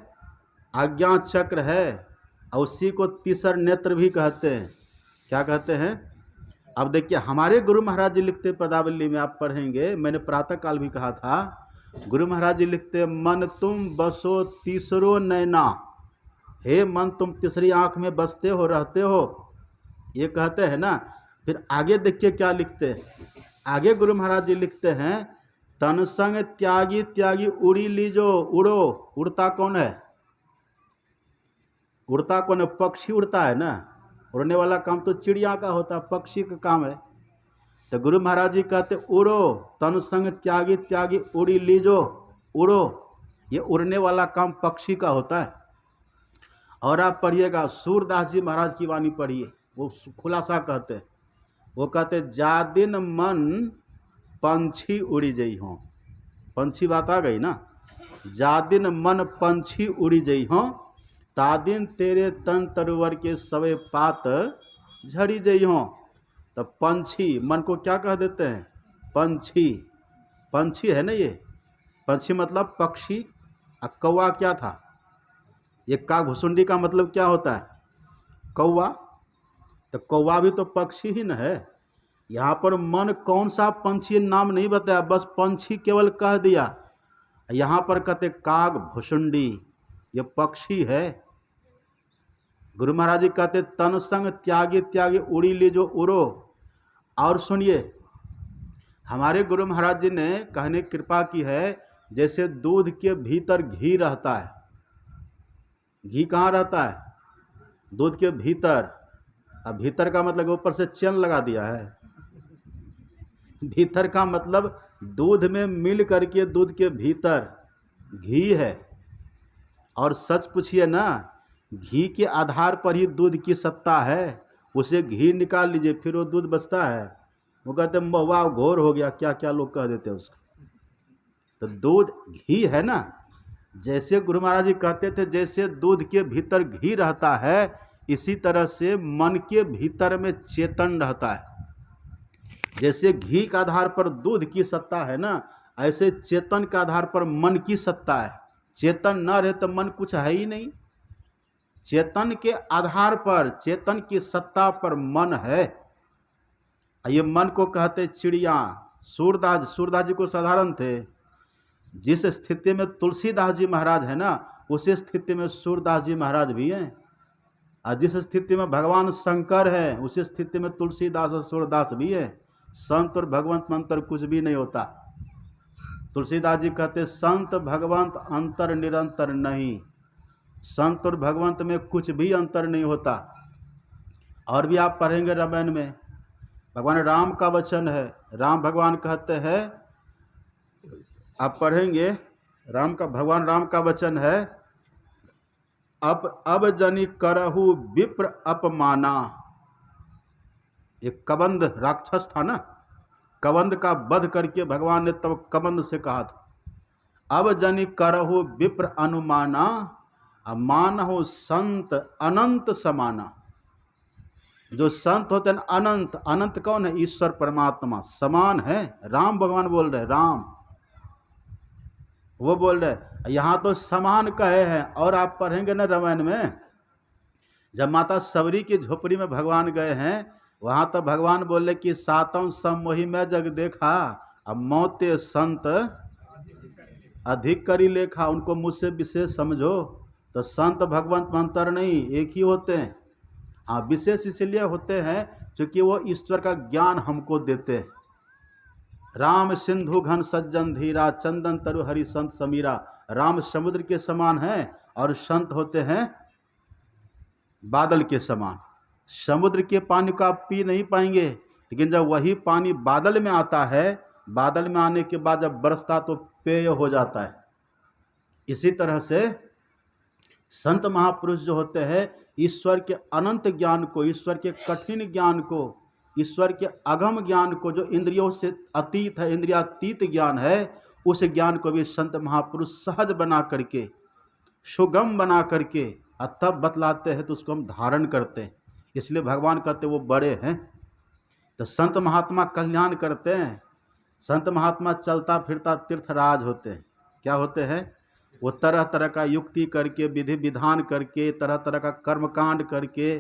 आज्ञा चक्र है। और उसी को तीसर नेत्र भी कहते हैं। क्या कहते हैं? अब देखिए, हमारे गुरु महाराज जी लिखते पदावली में, आप पढ़ेंगे, मैंने प्रातः काल भी कहा था, गुरु महाराज जी लिखते मन तुम बसो तीसरो नैना, हे मन तुम तीसरी आँख में बसते हो, रहते हो, ये कहते हैं ना। फिर आगे देखिए क्या लिखते हैं। आगे गुरु महाराज जी लिखते हैं तन संग त्यागी त्यागी उड़ी लीजो, उड़ो। उड़ता कौन है? उड़ता कौन है? पक्षी उड़ता है ना। उड़ने वाला काम तो चिड़िया का होता है, पक्षी का काम है। तो गुरु महाराज जी कहते उड़ो, तन संग त्यागी त्यागी उड़ी लीजो, उड़ो। ये उड़ने वाला काम पक्षी का होता है। और आप पढ़िएगा, सूरदास जी महाराज की वाणी पढ़िए, वो खुलासा कहते हैं। वो कहते जा दिन मन पंछी उड़ी जई हों। पंछी बात आ गई ना। जा दिन मन पंछी उड़ी जई हों, ता दिन तेरे तन तरुवर के सवे पात झड़ी जई हों। तो पंछी, मन को क्या कह देते हैं? पंछी। पंछी है ना ये। पंछी मतलब पक्षी। कौवा क्या था? ये का घुसुंडी का मतलब क्या होता है? कौवा। तो कौवा भी तो पक्षी ही न है। यहाँ पर मन कौन सा पंछी नाम नहीं बताया, बस पंछी केवल कह दिया। यहाँ पर कहते काग भुसुंडी, ये पक्षी है। गुरु महाराज जी कहते तन संग त्यागी त्यागी उड़ी ले जो उड़ो। और सुनिए, हमारे गुरु महाराज जी ने कहने कृपा की है, जैसे दूध के भीतर घी रहता है। घी कहाँ रहता है? दूध के भीतर। अब भीतर का मतलब ऊपर से चैन लगा दिया है। भीतर का मतलब दूध में मिल करके दूध के भीतर घी है। और सच पूछिए ना, घी के आधार पर ही दूध की सत्ता है। उसे घी निकाल लीजिए, फिर वो दूध बचता है। वो कहते महुआ घोर हो गया, क्या क्या लोग कह देते हैं उसको। तो दूध घी है ना। जैसे गुरु महाराज जी कहते थे, जैसे दूध के भीतर घी रहता है, इसी तरह से मन के भीतर में चेतन रहता है। जैसे घी के आधार पर दूध की सत्ता है ना, ऐसे चेतन के आधार पर मन की सत्ता है। चेतन न रहे तो मन कुछ है ही नहीं। चेतन के आधार पर, चेतन की सत्ता पर मन है। ये मन को कहते चिड़िया। सूरदास जी को साधारण थे। जिस स्थिति में तुलसीदास जी महाराज है ना, उसी स्थिति में सूरदास जी महाराज भी हैं। और जिस स्थिति में भगवान शंकर है, उसी स्थिति में तुलसीदास और सूरदास भी है। संत और भगवंत में अंतर कुछ भी नहीं होता। तुलसीदास जी कहते संत भगवंत अंतर निरंतर नहीं। संत और भगवंत में कुछ भी अंतर नहीं होता। और भी आप पढ़ेंगे रामायण में, भगवान राम का वचन है। राम भगवान कहते हैं, आप पढ़ेंगे भगवान राम का वचन है, अब जनि करहु विप्र अपमाना। एक कबंध राक्षस था ना, कबंध का वध करके भगवान ने तब कबंध से कहा था, अब जनि करहु विप्र अनुमाना, मानहु संत अनंत समाना। जो संत होते हैं अनंत, अनंत कौन है? ईश्वर परमात्मा समान है। राम भगवान बोल रहे, राम वो बोल रहे। यहाँ तो समान कहे हैं। और आप पढ़ेंगे ना रामायण में, जब माता सबरी की झोपड़ी में भगवान गए हैं, वहाँ तो भगवान बोले कि सातम समोही में जग देखा, अब मौते संत अधिक करी लेखा। उनको मुझसे विशेष समझो। तो संत भगवंत में अंतर नहीं, एक ही होते हैं। हाँ, विशेष इसलिए होते हैं क्योंकि वो ईश्वर का ज्ञान हमको देते हैं। राम सिंधु घन सज्जन धीरा, चंदन तरु हरि संत समीरा। राम समुद्र के समान हैं और संत होते हैं बादल के समान। समुद्र के पानी को आप पी नहीं पाएंगे, लेकिन जब वही पानी बादल में आता है, बादल में आने के बाद जब बरसता तो पेय हो जाता है। इसी तरह से संत महापुरुष जो होते हैं, ईश्वर के अनंत ज्ञान को, ईश्वर के कठिन ज्ञान को, ईश्वर के अगम ज्ञान को, जो इंद्रियों से अतीत है, इंद्रियातीत ज्ञान है, उस ज्ञान को भी संत महापुरुष सहज बना करके, सुगम बना करके तब बतलाते हैं, तो उसको हम धारण करते हैं। इसलिए भगवान कहते वो बड़े हैं। तो संत महात्मा कल्याण करते हैं। संत महात्मा चलता फिरता तीर्थराज होते हैं। क्या होते हैं? वो तरह तरह का युक्ति करके, विधि विधान करके, तरह तरह का कर्मकांड करके,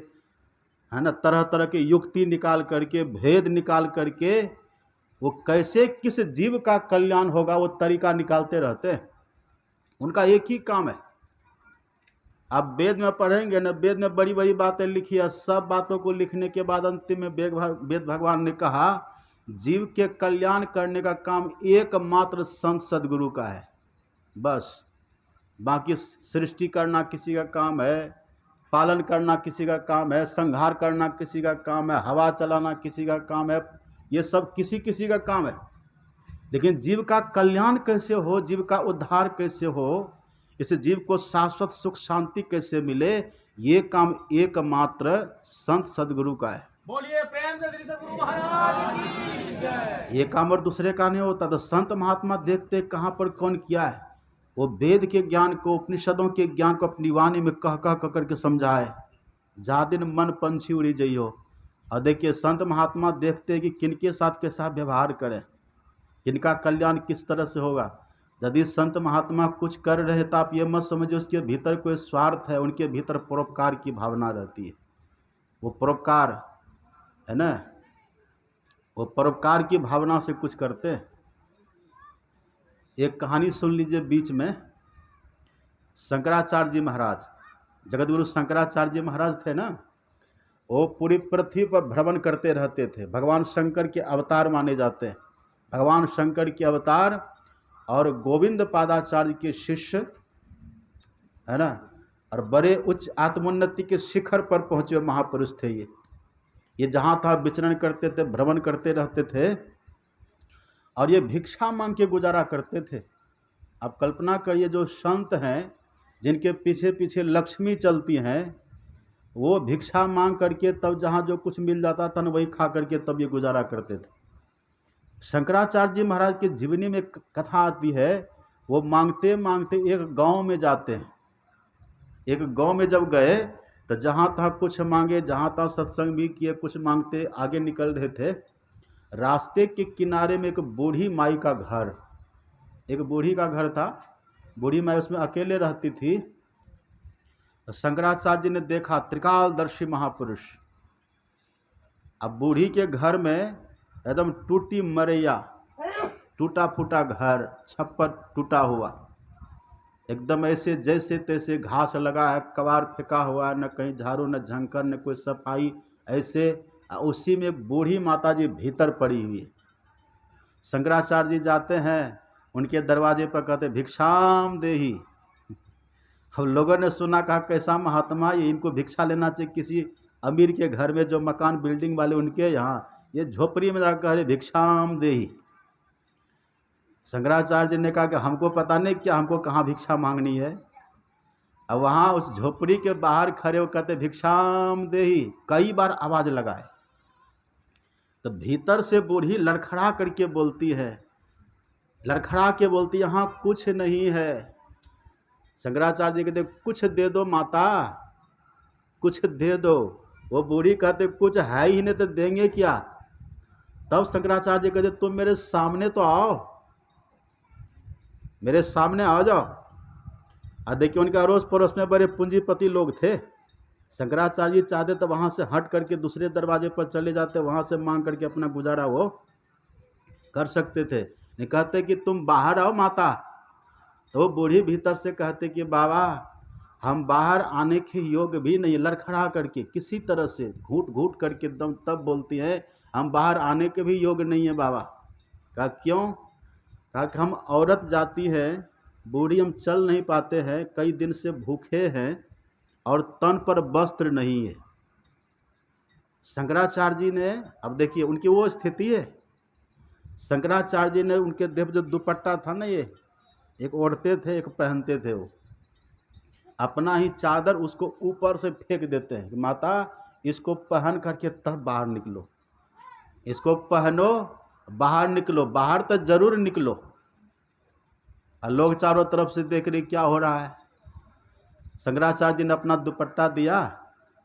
है ना, तरह तरह की युक्ति निकाल करके, भेद निकाल करके, वो कैसे किस जीव का कल्याण होगा वो तरीका निकालते रहते हैं। उनका एक ही काम है। आप वेद में पढ़ेंगे ना, वेद में बड़ी बड़ी बातें लिखी है, सब बातों को लिखने के बाद अंतिम में वेद भगवान ने कहा जीव के कल्याण करने का काम एकमात्र संत सदगुरु का है, बस। बाकी सृष्टि करना किसी का काम है, पालन करना किसी का काम है, संहार करना किसी का काम है, हवा चलाना किसी का काम है, ये सब किसी किसी का काम है। लेकिन जीव का कल्याण कैसे हो, जीव का उद्धार कैसे हो, इस जीव को शाश्वत सुख शांति कैसे मिले, ये काम एकमात्र संत सदगुरु का है। बोलिए प्रेम से श्री सद्गुरु महाराज की जय। ये काम और दूसरे का नहीं होता। तो संत महात्मा देखते कहाँ पर कौन किया है, वो वेद के ज्ञान को, उपनिषदों के ज्ञान को अपनी वाणी में कह कह करके समझाए। जा दिन मन पंछी उड़ी जइयो। और देखिए संत महात्मा देखते कि किनके साथ कैसा व्यवहार करें, किनका कल्याण किस तरह से होगा। यदि संत महात्मा कुछ कर रहे तो आप ये मत समझिए उसके भीतर कोई स्वार्थ है, उनके भीतर परोपकार की भावना रहती है। वो परोपकार है ना, वो परोपकार की भावना से कुछ करते हैं। एक कहानी सुन लीजिए। बीच में शंकराचार्य जी महाराज, जगतगुरु शंकराचार्य जी महाराज थे ना, वो पूरी पृथ्वी पर भ्रमण करते रहते थे। भगवान शंकर के अवतार माने जाते हैं। भगवान शंकर के अवतार और गोविंद पादाचार्य के शिष्य, है ना, और बड़े उच्च आत्मोन्नति के शिखर पर पहुँचे हुए महापुरुष थे। ये जहाँ तहाँ विचरण करते थे, भ्रमण करते रहते थे, और ये भिक्षा मांग के गुजारा करते थे। आप कल्पना करिए, जो संत हैं जिनके पीछे पीछे लक्ष्मी चलती हैं, वो भिक्षा मांग करके तब जहाँ जो कुछ मिल जाता था ना वही खा करके तब ये गुजारा करते थे। शंकराचार्य जी महाराज की जीवनी में कथा आती है, वो मांगते मांगते एक गांव में जाते हैं। एक गांव में जब गए तो जहाँ तहाँ कुछ मांगे, जहाँ तहाँ सत्संग भी किए, कुछ मांगते आगे निकल रहे थे। रास्ते के किनारे में एक बूढ़ी माई का घर, एक बूढ़ी का घर था। बूढ़ी माई उसमें अकेले रहती थी। शंकराचार्य जी ने देखा, त्रिकालदर्शी महापुरुष। अब बूढ़ी के घर में एकदम टूटी मरैया, टूटा फूटा घर, छप्पर टूटा हुआ, एकदम ऐसे जैसे तैसे घास लगा है, कबाड़ फेंका हुआ है, न कहीं झाड़ू न झंकर न कोई सफाई, ऐसे। उसी में एक बूढ़ी माता जी भीतर पड़ी हुई है। शंकराचार्य जी जाते हैं उनके दरवाजे पर, कहते भिक्षाम देही। हम लोगों ने सुना, कहा कैसा महात्मा, ये इनको भिक्षा लेना चाहिए किसी अमीर के घर में, जो मकान बिल्डिंग वाले उनके यहाँ, ये झोपड़ी में जाकर कह भिक्षाम देही। शंकराचार्य जी ने कहा कि हमको पता नहीं क्या, हमको कहाँ भिक्षा मांगनी है। अब वहाँ उस झोपड़ी के बाहर खड़े हो कहते भिक्षाम देही, कई बार आवाज़ लगाए। तो भीतर से बूढ़ी लड़खड़ा करके बोलती है, लड़खड़ा के बोलती, यहाँ कुछ नहीं है। शंकराचार्य जी कहते कुछ दे दो माता, कुछ दे दो। वो बूढ़ी कहते कुछ है ही नहीं तो देंगे क्या। तब शंकराचार्य जी कहते तुम मेरे सामने तो आओ, मेरे सामने आ जाओ। और देखिए उनके अड़ोस पड़ोस में बड़े पूंजीपति लोग थे। शंकराचार्य जी चाहते तो वहाँ से हट करके दूसरे दरवाजे पर चले जाते, वहाँ से मांग करके अपना गुजारा वो कर सकते थे। नहीं, कहते कि तुम बाहर आओ माता। तो वो बूढ़ी भीतर से कहते कि बाबा हम बाहर आने के योग्य भी नहीं, लड़खड़ा करके किसी तरह से घूट घूट करके दम तब बोलती है हम बाहर आने के भी योग्य नहीं है बाबा। कहा क्यों? कहा कि हम औरत जाती है, बूढ़ी, हम चल नहीं पाते हैं, कई दिन से भूखे हैं और तन पर वस्त्र नहीं है। शंकराचार्य जी ने, अब देखिए उनकी वो स्थिति है, शंकराचार्य जी ने उनके देह जो दुपट्टा था ना, ये एक ओढ़ते थे एक पहनते थे, वो अपना ही चादर उसको ऊपर से फेंक देते हैं कि माता इसको पहन करके तब बाहर निकलो, इसको पहनो बाहर निकलो, बाहर तो जरूर निकलो। और लोग चारों तरफ से देख रहे क्या हो रहा है। शंकराचार्य जी ने अपना दुपट्टा दिया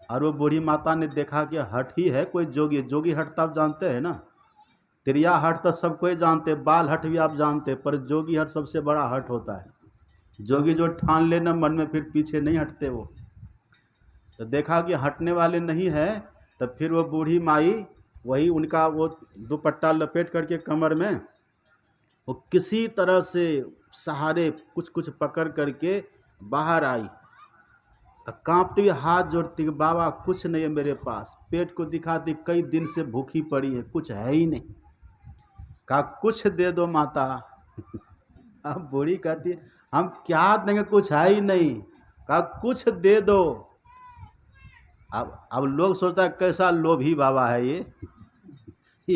और वो बूढ़ी माता ने देखा कि हट ही है कोई जोगी। जोगी हट तो आप जानते हैं ना, त्रिया हट तो सब कोई जानते, बाल हट भी आप जानते, पर जोगी हट सबसे बड़ा हट होता है। जोगी जो ठान लेना मन में फिर पीछे नहीं हटते वो। तो देखा कि हटने वाले नहीं हैं, तब फिर वो बूढ़ी माई वही उनका वो दुपट्टा लपेट करके कमर में वो किसी तरह से सहारे कुछ कुछ पकड़ करके बाहर आई, कांपती हुई हाथ जोड़ती कि बाबा कुछ नहीं है मेरे पास, पेट को दिखाती कई दिन से भूखी पड़ी है, कुछ है ही नहीं। कहा कुछ दे दो माता। अब बूढ़ी कहती है हम क्या देंगे, कुछ है ही नहीं। कहा कुछ दे दो। अब लोग सोचता है कैसा लोभी बाबा है ये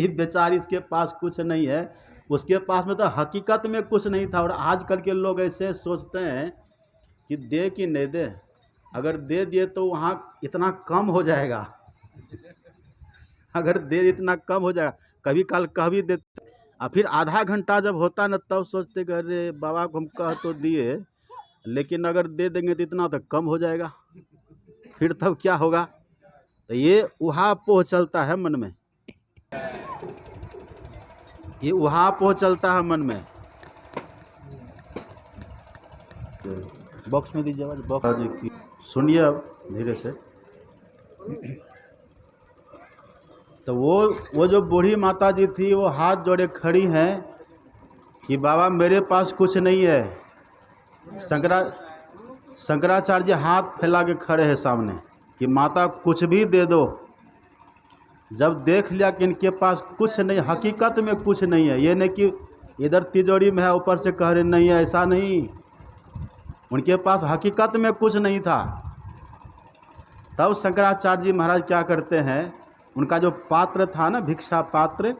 बेचारी, इसके पास कुछ नहीं है, उसके पास में तो हकीकत में कुछ नहीं था। और आजकल के लोग ऐसे सोचते हैं कि दे कि नहीं दे, अगर दे दिए तो वहाँ इतना कम हो जाएगा, अगर दे इतना कम हो जाएगा, कभी काल कह भी देते, और फिर आधा घंटा जब होता न तब सोचते कि अरे बाबा को हम कह तो दिए, लेकिन अगर दे देंगे तो इतना तो कम हो जाएगा, फिर तब क्या होगा। तो ये उहापोह चलता है मन में, ये उहापोह चलता है मन में। बॉक्स में दीजिए आवाज, बॉक्स सुनिए अब धीरे से। तो वो जो बूढ़ी माता जी थी वो हाथ जोड़े खड़ी हैं कि बाबा मेरे पास कुछ नहीं है। शंकराचार्य जी हाथ फैला के खड़े हैं सामने कि माता कुछ भी दे दो। जब देख लिया कि इनके पास कुछ नहीं, हकीकत में कुछ नहीं है, ये नहीं कि इधर तिजोरी में है ऊपर से कह रहे नहीं है, ऐसा नहीं, उनके पास हकीकत में कुछ नहीं था। तब शंकराचार्य जी महाराज क्या करते हैं, उनका जो पात्र था ना, भिक्षा पात्र,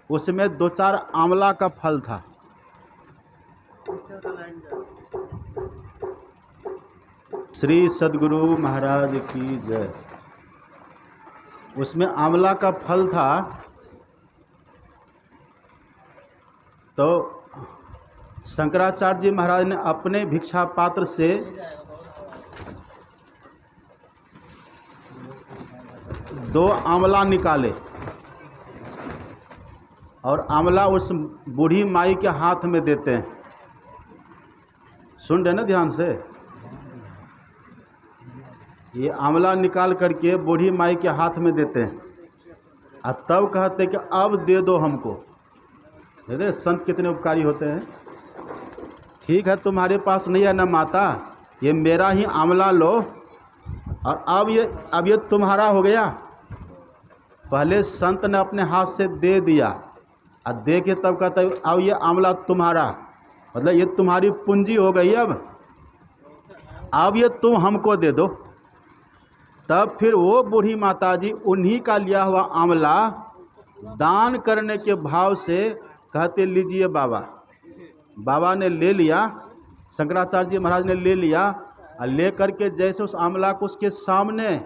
उसमें 2-4 आंवला का फल था। श्री सद्गुरु महाराज की जय। उसमें आंवला का फल था। तो शंकराचार्य जी महाराज ने अपने भिक्षा पात्र से 2 आंवला निकाले और आंवला उस बूढ़ी माई के हाथ में देते हैं। सुन रहे ना ध्यान से, ये आंवला निकाल करके बूढ़ी माई के हाथ में देते हैं और तब कहते कि अब दे दो हमको। दे संत कितने उपकारी होते हैं। ठीक है तुम्हारे पास नहीं है ना माता, ये मेरा ही आंवला लो और अब ये तुम्हारा हो गया। पहले संत ने अपने हाथ से दे दिया और दे के तब कहता है अब ये आंवला तुम्हारा, मतलब ये तुम्हारी पूंजी हो गई। अब ये तुम हमको दे दो। तब फिर वो बूढ़ी माता जी उन्हीं का लिया हुआ आंवला दान करने के भाव से कहते लीजिए बाबा। बाबा ने ले लिया, शंकराचार्य जी महाराज ने ले लिया और ले करके जैसे उस आंवला को उसके सामने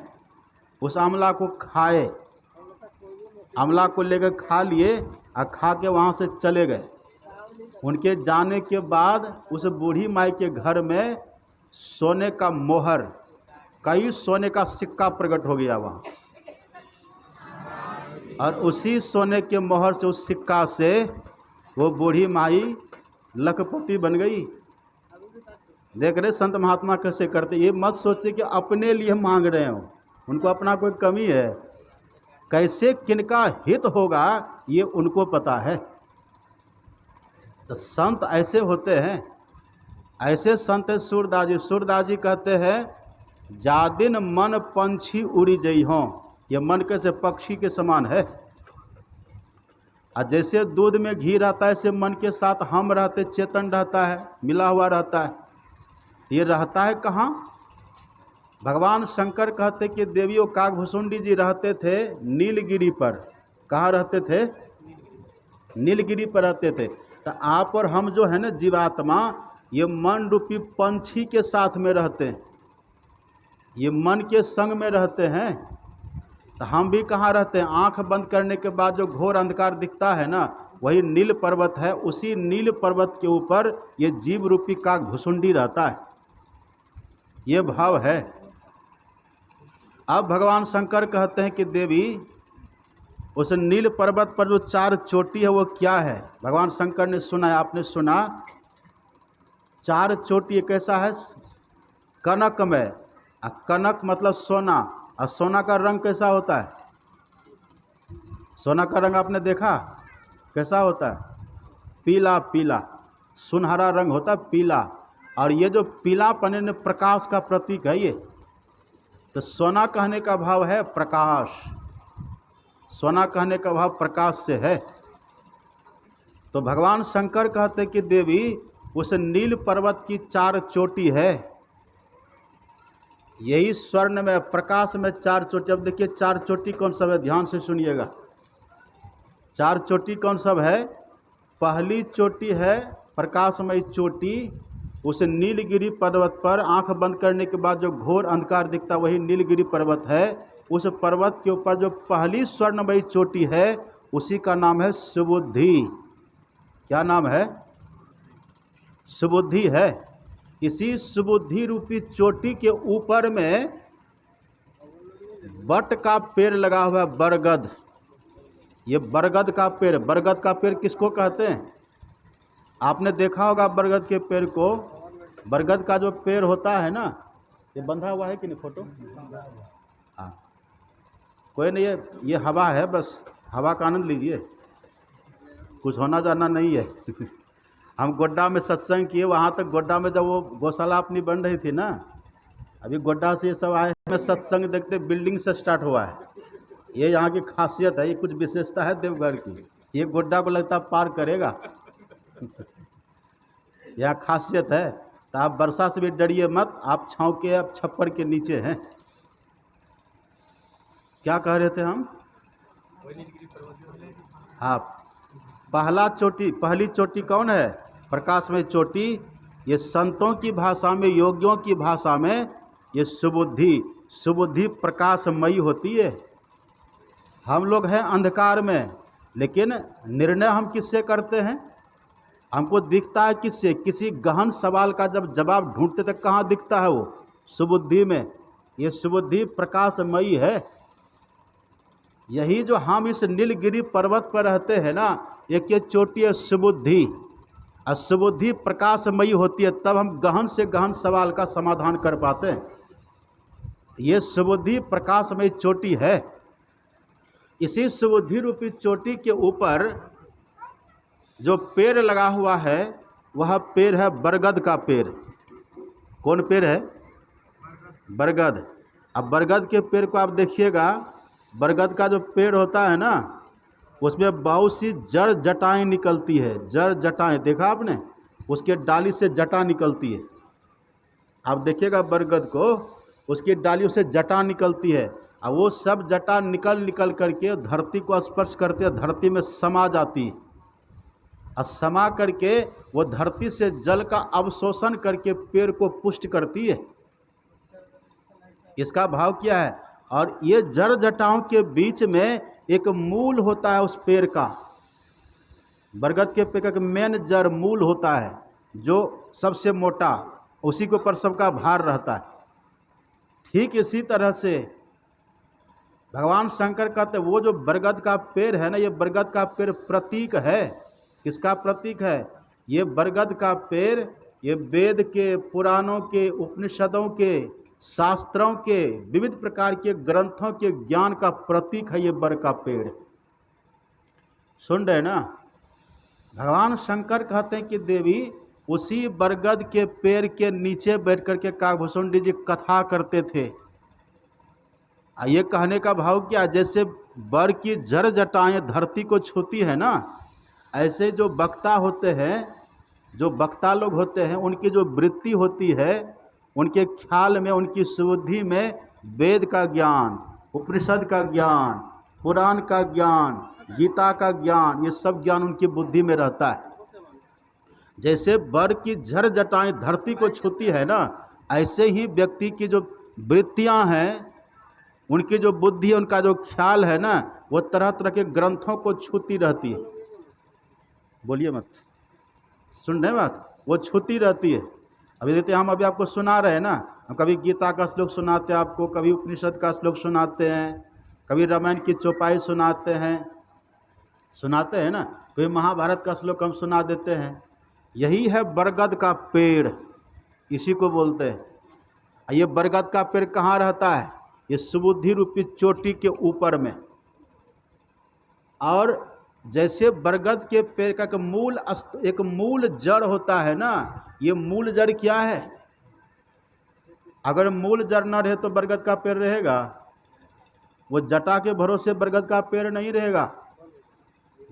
उस आंवला को खाए, आंवला को लेकर खा लिए और खा के वहाँ से चले गए। उनके जाने के बाद उस बूढ़ी माई के घर में सोने का मोहर, कई सोने का सिक्का प्रकट हो गया वहाँ, और उसी सोने के मोहर से, उस सिक्का से वो बूढ़ी माई लखपति बन गई। देख रहे संत महात्मा कैसे करते। ये मत सोचे कि अपने लिए मांग रहे हो, उनको अपना कोई कमी है, कैसे किनका हित होगा ये उनको पता है। तो संत ऐसे होते हैं, ऐसे संत है सूरदास जी। सूरदास जी कहते हैं जादिन मन पंछी उड़ी जई हों, ये मन कैसे पक्षी के समान है। और जैसे दूध में घी रहता है ऐसे मन के साथ हम रहते, चेतन रहता है, मिला हुआ रहता है। ये रहता है कहाँ? भगवान शंकर कहते कि देवियों काकभुसुंडी जी रहते थे नीलगिरी पर। कहाँ रहते थे? नीलगिरी पर रहते थे। तो आप और हम जो है ना जीवात्मा, ये मन रूपी पंछी के साथ में रहते हैं, ये मन के संग में रहते हैं। तो हम भी कहाँ रहते हैं? आंख बंद करने के बाद जो घोर अंधकार दिखता है ना, वही नील पर्वत है। उसी नील पर्वत के ऊपर ये जीव रूपी काकभुसुंडी रहता है। ये भाव है। अब भगवान शंकर कहते हैं कि देवी उस नील पर्वत पर जो 4 चोटी है वो क्या है? भगवान शंकर ने सुना है, आपने सुना चार चोटी कैसा है? कनक में। कनक मतलब सोना। और सोना का रंग कैसा होता है? सोना का रंग आपने देखा कैसा होता है? पीला पीला, सुनहरा रंग होता है, पीला। और ये जो पीलापन है प्रकाश का प्रतीक है ये। तो सोना कहने का भाव है प्रकाश, सोना कहने का भाव प्रकाश से है। तो भगवान शंकर कहते कि देवी उस नील पर्वत की चार चोटी है, यही स्वर्ण में प्रकाश में चार चोटी। अब देखिए चार चोटी कौन सब है, ध्यान से सुनिएगा। चार चोटी कौन सब है? पहली चोटी है प्रकाशमय चोटी, उस नीलगिरी पर्वत पर आंख बंद करने के बाद जो घोर अंधकार दिखता वही नीलगिरी पर्वत है। उस पर्वत के ऊपर जो पहली स्वर्णमयी चोटी है उसी का नाम है सुबुद्धि। क्या नाम है? सुबुद्धि है। इसी सुबुद्धि रूपी चोटी के ऊपर में बट का पेड़ लगा हुआ है, बरगद। ये बरगद का पेड़, बरगद का पेड़ किसको कहते हैं? आपने देखा होगा बरगद के पेड़ को। बरगद का जो पेड़ होता है ना, ये बंधा हुआ है कि नहीं फोटो? हाँ, कोई नहीं, ये हवा है, बस हवा का आनंद लीजिए, कुछ होना जाना नहीं है। हम गोड्डा में सत्संग किए, वहाँ तक गोड्डा में जब वो गौशाला अपनी बन रही थी ना, अभी गोड्डा से ये सब आए में सत्संग देखते बिल्डिंग से स्टार्ट हुआ है। ये यहाँ की खासियत है, ये कुछ विशेषता है देवघर की। ये गोड्डा को लगता है पार करेगा। यह खासियत है। तो आप वर्षा से भी डरिए मत, आप छाँव के, आप छप्पर के नीचे हैं। क्या कह रहे थे हम? हाँ, पहली चोटी कौन है? प्रकाशमय चोटी। ये संतों की भाषा में, योगियों की भाषा में ये सुबुद्धि प्रकाशमयी होती है। हम लोग हैं अंधकार में, लेकिन निर्णय हम किससे करते हैं? हमको दिखता है किससे? किसी गहन सवाल का जब जवाब ढूंढते तक कहाँ दिखता है वो? सुबुद्धि में। ये सुबुद्धि प्रकाशमयी है। यही जो हम इस नीलगिरी पर्वत पर रहते हैं ना, एक ये चोटी है सुबुद्धि। और सुबुद्धि प्रकाशमयी होती है, तब हम गहन से गहन सवाल का समाधान कर पाते हैं। ये सुबुद्धि प्रकाशमयी चोटी है। इसी सुबुद्धि रूपी चोटी के ऊपर जो पेड़ लगा हुआ है वह पेड़ है बरगद का पेड़। कौन पेड़ है? बरगद। अब बरगद के पेड़ को आप देखिएगा, बरगद का जो पेड़ होता है ना, उसमें बहुत सी जड़ जटाएँ निकलती है। जड़ जटाएँ देखा आपने? उसके डाली से जटा निकलती है। आप देखिएगा बरगद को, उसकी डालियों से जटा निकलती है, और वो सब जटा निकल करके धरती को स्पर्श करते धरती में समा जाती है। और समा करके वो धरती से जल का अवशोषण करके पेड़ को पुष्ट करती है। इसका भाव क्या है? और ये जड़ जटाओं के बीच में एक मूल होता है उस पेड़ का। बरगद के पेड़ का मेन जड़ मूल होता है, जो सबसे मोटा, उसी के ऊपर सबका भार रहता है। ठीक इसी तरह से भगवान शंकर कहते वो जो बरगद का पेड़ है ना, ये बरगद का पेड़ प्रतीक है। किसका प्रतीक है? ये बरगद का पेड़, ये वेद के, पुराणों के, उपनिषदों के, शास्त्रों के, विविध प्रकार के ग्रंथों के ज्ञान का प्रतीक है ये बर का पेड़। सुन रहे ना? भगवान शंकर कहते हैं कि देवी उसी बरगद के पेड़ के नीचे बैठ करके काकभूषुंडी जी कथा करते थे। ये कहने का भाव क्या? जैसे बर की जड़ जटाएँ धरती को छूती है ना, ऐसे जो वक्ता होते हैं, जो वक्ता लोग होते हैं, उनकी जो वृत्ति होती है, उनके ख्याल में, उनकी सुबुद्धि में वेद का ज्ञान, उपनिषद का ज्ञान, पुराण का ज्ञान, गीता का ज्ञान, ये सब ज्ञान उनकी बुद्धि में रहता है। जैसे बर की जड़ जटाएँ धरती को छूती है ना, ऐसे ही व्यक्ति की जो वृत्तियाँ हैं, उनकी जो बुद्धि है, उनका जो ख्याल है ना, वो तरह तरह के ग्रंथों को छूती रहती है। बोलिए मत, सुन रहे बात? वो छूती रहती है। अभी देखते हैं, हम अभी आपको सुना रहे हैं ना, हम कभी गीता का श्लोक सुनाते हैं आपको, कभी उपनिषद का श्लोक सुनाते हैं, कभी रामायण की चौपाई सुनाते हैं ना, कभी महाभारत का श्लोक हम सुना देते हैं। यही है बरगद का पेड़, इसी को बोलते हैं। ये बरगद का पेड़ कहाँ रहता है? ये सुबुद्धि रूपी चोटी के ऊपर में। और जैसे बरगद के पेड़ का एक मूल जड़ होता है ना, ये मूल जड़ क्या है? अगर मूल जड़ न रहे तो बरगद का पेड़ रहेगा? वो जटा के भरोसे बरगद का पेड़ नहीं रहेगा।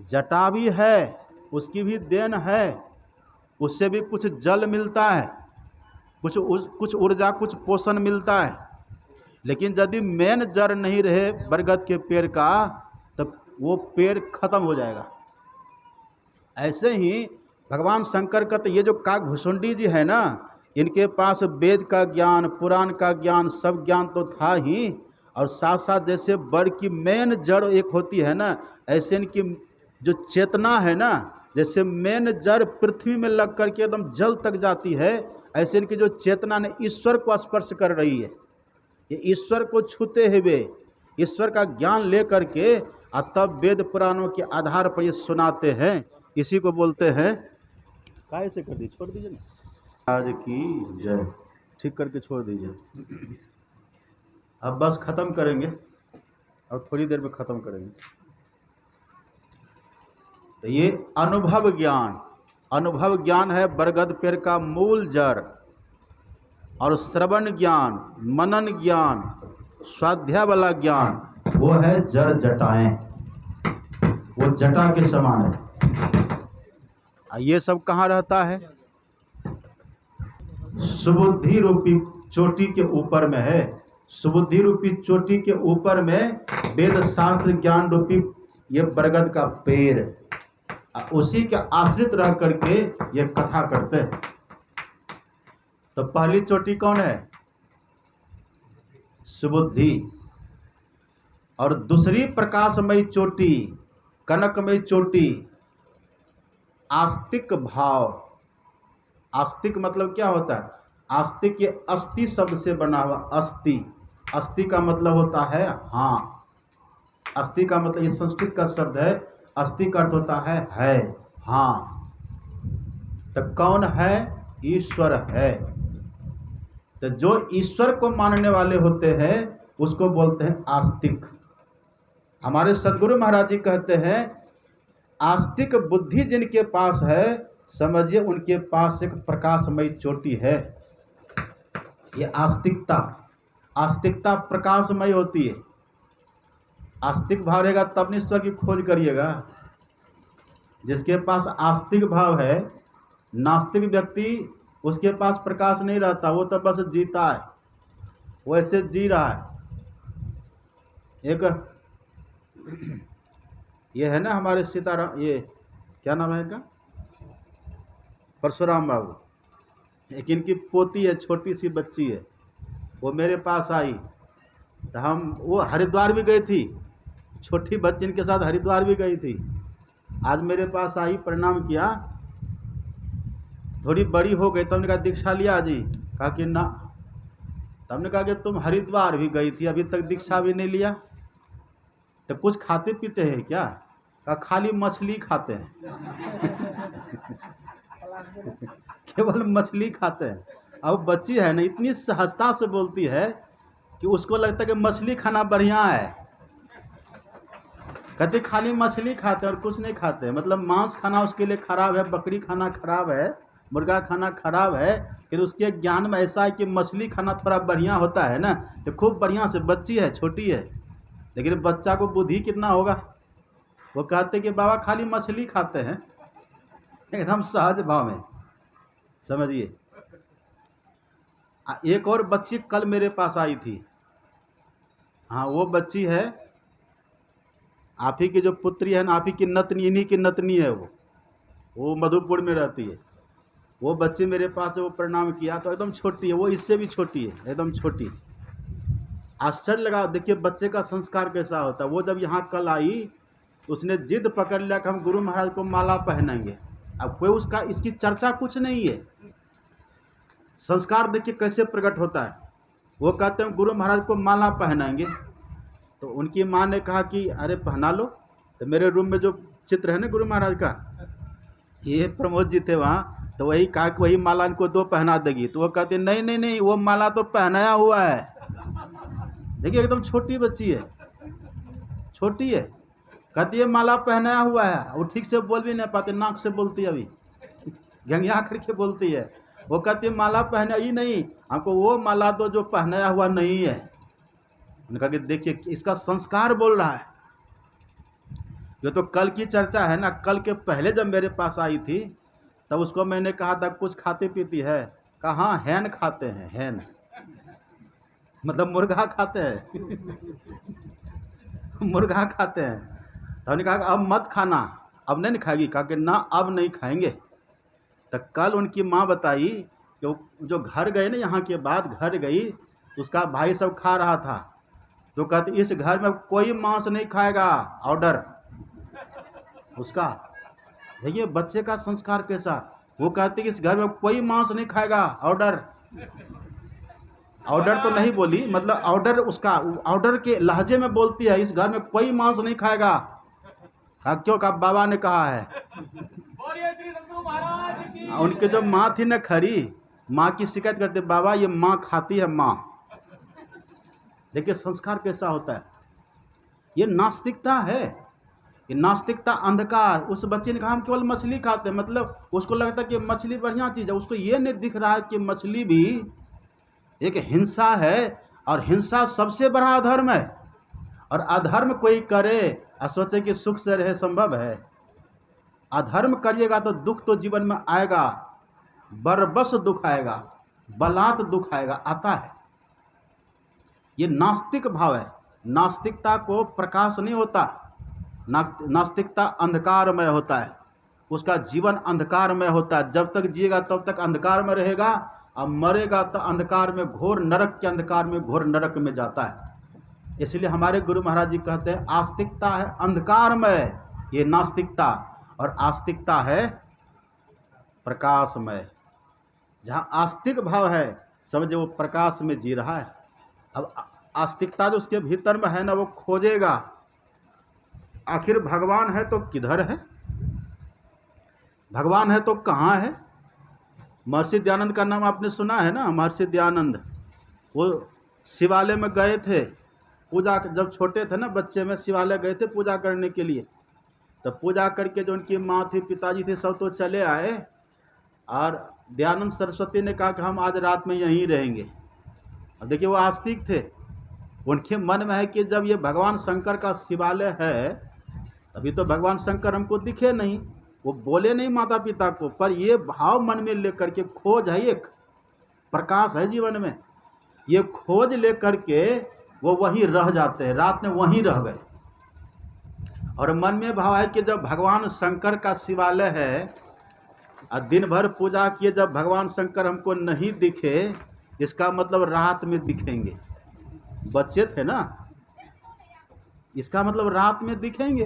जटा भी है, उसकी भी देन है, उससे भी कुछ जल मिलता है, कुछ ऊर्जा, कुछ पोषण मिलता है। लेकिन यदि मेन जड़ नहीं रहे बरगद के पेड़ का, तब वो पेड़ खत्म हो जाएगा। ऐसे ही भगवान शंकर का तो ये जो काकभुसुंडी जी है ना, इनके पास वेद का ज्ञान, पुराण का ज्ञान, सब ज्ञान तो था ही, और साथ साथ जैसे बर की मेन जड़ एक होती है ना, ऐसे इनकी जो चेतना है ना, जैसे मेन जड़ पृथ्वी में लग करके एकदम जल तक जाती है, ऐसे इनकी जो चेतना ने ईश्वर को स्पर्श कर रही है। ये ईश्वर को छूते हुए, ईश्वर का ज्ञान ले करके तब वेद पुराणों के आधार पर ये सुनाते हैं। इसी को बोलते हैं, कैसे कर दीजिए, छोड़ दीजिए ना, आज की जय, ठीक करके छोड़ दीजिए। अब बस ख़त्म करेंगे और थोड़ी देर में ख़त्म करेंगे। तो ये अनुभव ज्ञान है बरगद पेड़ का मूल जड़। और श्रवण ज्ञान, मनन ज्ञान, स्वाध्याय वाला ज्ञान, वो है जड़ जटाएं, वो जटा के समान है। ये सब कहाँ रहता है? सुबुद्धि रूपी चोटी के ऊपर में है। सुबुद्धि रूपी चोटी के ऊपर में वेद शास्त्र ज्ञान रूपी ये बरगद का पेड़, उसी के आश्रित रह करके ये कथा करते हैं। तो पहली चोटी कौन है? सुबुद्धि। और दूसरी प्रकाशमयी चोटी, कनकमयी चोटी, आस्तिक भाव। आस्तिक मतलब क्या होता है? आस्तिक ये अस्थि शब्द से बना हुआ। अस्थि, अस्थि का मतलब होता है हाँ। अस्थि का मतलब, ये संस्कृत का शब्द है। अस्थि का अर्थ होता है हाँ। तो कौन है? ईश्वर है। तो जो ईश्वर को मानने वाले होते हैं उसको बोलते हैं आस्तिक। हमारे सद्गुरु महाराज जी कहते हैं, आस्तिक बुद्धि जिनके पास है, समझिए उनके पास एक प्रकाशमयी चोटी है। ये आस्तिकता प्रकाशमय होती है। आस्तिक भाव रहेगा तब ईश्वर की खोज करिएगा। जिसके पास आस्तिक भाव है, नास्तिक व्यक्ति, उसके पास प्रकाश नहीं रहता, वो तो बस जीता है, वो ऐसे जी रहा है। एक ये है ना हमारे सीताराम, ये क्या नाम है इनका, परशुराम बाबू। एक इनकी पोती है, छोटी सी बच्ची है, वो मेरे पास आई तो वो हरिद्वार भी गई थी, छोटी बच्ची इनके साथ हरिद्वार भी गई थी। आज मेरे पास आई, प्रणाम किया, थोड़ी बड़ी हो गई तो हमने कहा दीक्षा लिया जी? कहा कि ना। तो हमने कहा कि तुम हरिद्वार भी गई थी, अभी तक दीक्षा भी नहीं लिया, तो कुछ खाते पीते हैं क्या? कहा खाली मछली खाते हैं। केवल मछली खाते हैं। अब बच्ची है ना, इतनी सहजता से बोलती है कि उसको लगता है कि मछली खाना बढ़िया है। कहते खाली मछली खाते हैं और कुछ नहीं खाते, मतलब मांस खाना उसके लिए खराब है, बकरी खाना खराब है, मुर्गा खाना खराब है, फिर उसके ज्ञान में ऐसा है कि मछली खाना थोड़ा बढ़िया होता है ना। तो खूब बढ़िया से, बच्ची है, छोटी है, लेकिन बच्चा को बुद्धि कितना होगा। वो कहते कि बाबा खाली मछली खाते हैं, एकदम सहज भाव में, समझिए। एक और बच्ची कल मेरे पास आई थी। हाँ, वो बच्ची है आप ही की जो पुत्री है ना, आप ही की नतनी, इन्हीं की नतनी है वो मधुपुर में रहती है। वो बच्ची मेरे पास है, वो प्रणाम किया तो एकदम छोटी है, वो इससे भी छोटी है, एकदम छोटी। आश्चर्य लगा, देखिए बच्चे का संस्कार कैसा होता है। वो जब यहाँ कल आई, उसने जिद पकड़ लिया कि हम गुरु महाराज को माला पहनेंगे। अब कोई उसका इसकी चर्चा कुछ नहीं है। संस्कार देखिए कैसे प्रकट होता है। वो कहते हैं गुरु महाराज को माला पहनाएंगे, तो उनकी माँ ने कहा कि अरे पहना लो। तो मेरे रूम में जो चित्र है ना गुरु महाराज का, ये प्रमोद जी थे वहाँ, तो वही कहा कि वही माला इनको 2 पहना देगी। तो वो कहती नहीं नहीं नहीं, वो माला तो पहनाया हुआ है। देखिए एकदम छोटी बच्ची है, छोटी है, कहती है माला पहनाया हुआ है। वो ठीक से बोल भी नहीं पाती, नाक से बोलती है, अभी घंघिया करके बोलती है। वो कहती है माला पहना ही नहीं, हमको वो माला दो जो पहनाया हुआ नहीं है। उन्होंने कहा कि देखिए इसका संस्कार बोल रहा है। ये तो कल की चर्चा है ना। कल के पहले जब मेरे पास आई थी तब उसको मैंने कहा था कुछ खाती पीती है? कहा हाँ हैन खाते हैं, हैन मतलब मुर्गा खाते हैं मुर्गा खाते हैं। तो हमने कहा अब मत खाना, अब नहीं खाएगी? कहा कि ना अब नहीं खाएंगे। तो कल उनकी माँ बताई कि जो घर गए ना, यहाँ के बाद घर गई, उसका भाई सब खा रहा था। तो कहती इस घर में कोई मांस नहीं खाएगा, ऑर्डर उसका। देखिए बच्चे का संस्कार कैसा। वो कहती कि इस घर में कोई मांस नहीं खाएगा, ऑर्डर। ऑर्डर तो नहीं बोली, मतलब ऑर्डर उसका ऑर्डर के लहजे में बोलती है, इस घर में कोई मांस नहीं खाएगा। कहा क्यों? कहा बाबा ने कहा है। बोलिए श्री सद्गुरु महाराज की। उनके जो माँ थी ना खड़ी, माँ की शिकायत करते बाबा ये माँ खाती है माँ। देखिए संस्कार कैसा होता है। ये नास्तिकता है, ये नास्तिकता, अंधकार। उस बच्चे ने कहा हम केवल मछली खाते हैं, मतलब उसको लगता है कि मछली बढ़िया चीज़ है। उसको ये नहीं दिख रहा है कि मछली भी एक हिंसा है, और हिंसा सबसे बड़ा अधर्म है। और अधर्म कोई करे और सोचे कि सुख से रहे, संभव है? अधर्म करिएगा तो दुख तो जीवन में आएगा, बरबस दुख आएगा, बलात् दुख आएगा, आता है। ये नास्तिक भाव है। नास्तिकता को प्रकाश नहीं होता, नास्तिकता अंधकारमय होता है। उसका जीवन अंधकारमय होता है। जब तक जिएगा तब तक अंधकार में रहेगा, और मरेगा तो अंधकार में, घोर नरक के अंधकार में, घोर नरक में जाता है। इसलिए हमारे गुरु महाराज जी कहते हैं आस्तिकता है अंधकारमय, ये नास्तिकता, और आस्तिकता है प्रकाशमय। जहाँ आस्तिक भाव है समझे वो प्रकाश में जी रहा है। अब आस्तिकता जो उसके भीतर में है ना, वो खोजेगा आखिर भगवान है तो किधर है, भगवान है तो कहाँ है। महर्षि दयानंद का नाम आपने सुना है ना। महर्षि दयानंद वो शिवालय में गए थे पूजा, जब छोटे थे ना बच्चे में, शिवालय गए थे पूजा करने के लिए। तो पूजा करके जो उनकी माँ थी, पिताजी थे, सब तो चले आए, और दयानंद सरस्वती ने कहा कि हम आज रात में यहीं रहेंगे। और देखिए वो आस्तिक थे, उनके मन में है कि जब ये भगवान शंकर का शिवालय है, अभी तो भगवान शंकर हमको दिखे नहीं, वो बोले नहीं माता पिता को, पर ये भाव मन में लेकर के, खोज है, एक प्रकाश है जीवन में, ये खोज लेकर के वो वहीं रह जाते हैं। रात में वहीं रह गए, और मन में भाव है कि जब भगवान शंकर का शिवालय है और दिन भर पूजा किए, जब भगवान शंकर हमको नहीं दिखे, इसका मतलब रात में दिखेंगे। बच्चे थे ना, इसका मतलब रात में दिखेंगे।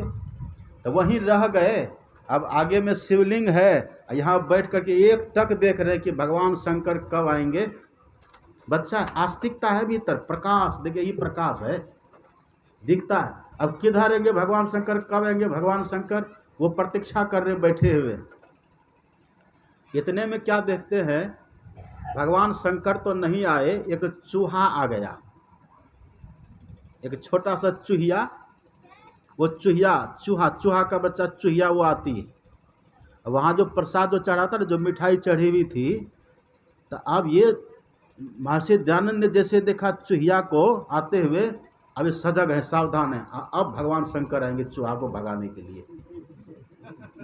तो वहीं रह गए। अब आगे में शिवलिंग है, यहाँ बैठ करके एक टक देख रहे हैं कि भगवान शंकर कब आएंगे। बच्चा आस्तिकता है भीतर, प्रकाश। देखिए ये प्रकाश है, दिखता है। अब किधर आएंगे भगवान शंकर, कब आएंगे भगवान शंकर, वो प्रतीक्षा कर रहे बैठे हुए। इतने में क्या देखते हैं, भगवान शंकर तो नहीं आए, एक चूहा आ गया, एक छोटा सा चूहिया। वो चूहा का बच्चा चूहिया, वो आती है। वहाँ जो प्रसाद जो चढ़ा था ना, जो मिठाई चढ़ी हुई थी, तो अब ये महर्षि दयानंद ने जैसे देखा चूहिया को आते हुए, अब ये सजग है, सावधान है, अब भगवान शंकर आएंगे चूहा को भगाने के लिए।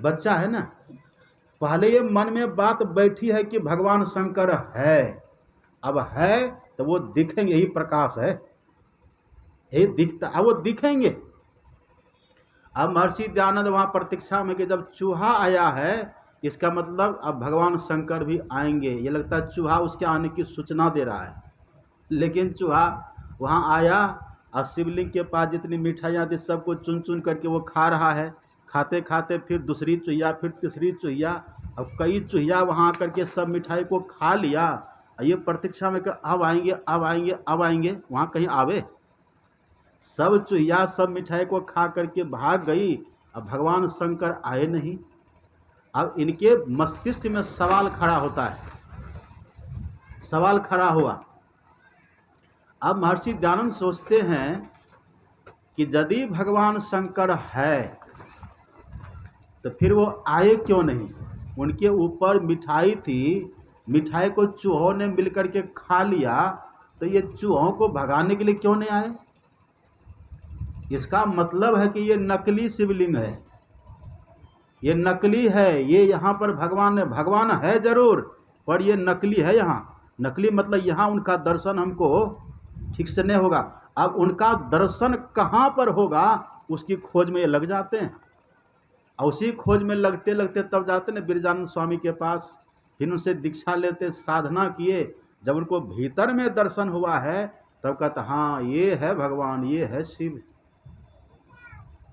बच्चा है ना, पहले ये मन में बात बैठी है कि भगवान शंकर है, अब है तो वो दिखेंगे, यही प्रकाश है, यही दिखता, अब वो दिखेंगे। अब महर्षि दयानंद वहाँ प्रतीक्षा में कि जब चूहा आया है, इसका मतलब अब भगवान शंकर भी आएंगे। ये लगता है चूहा उसके आने की सूचना दे रहा है। लेकिन चूहा वहाँ आया और शिवलिंग के पास जितनी मिठाइयाँ थी सबको चुन चुन करके वो खा रहा है। खाते खाते फिर दूसरी चूहिया, फिर तीसरी चूहिया, अब कई चूहिया वहाँ आकर के सब मिठाई को खा लिया। ये प्रतीक्षा में कि अब आएंगे, अब आएंगे, अब आएंगे, वहाँ कहीं आवे। सब चूहिया सब मिठाई को खा करके भाग गई, अब भगवान शंकर आए नहीं। अब इनके मस्तिष्क में सवाल खड़ा होता है, सवाल खड़ा हुआ। अब महर्षि दयानंद सोचते हैं कि यदि भगवान शंकर है तो फिर वो आए क्यों नहीं। उनके ऊपर मिठाई थी, मिठाई को चूहों ने मिलकर के खा लिया, तो ये चूहों को भगाने के लिए क्यों नहीं आए। इसका मतलब है कि ये नकली शिवलिंग है, ये नकली है। ये यहाँ पर भगवान है जरूर, पर ये नकली है। यहाँ नकली मतलब यहाँ उनका दर्शन हमको ठीक से नहीं होगा। अब उनका दर्शन कहाँ पर होगा उसकी खोज में ये लग जाते हैं, और उसी खोज में लगते लगते तब जाते हैं बिरजानंद स्वामी के पास, फिर उनसे दीक्षा लेते, साधना किए। जब उनको भीतर में दर्शन हुआ है तब कहता हाँ ये है भगवान, ये है शिव।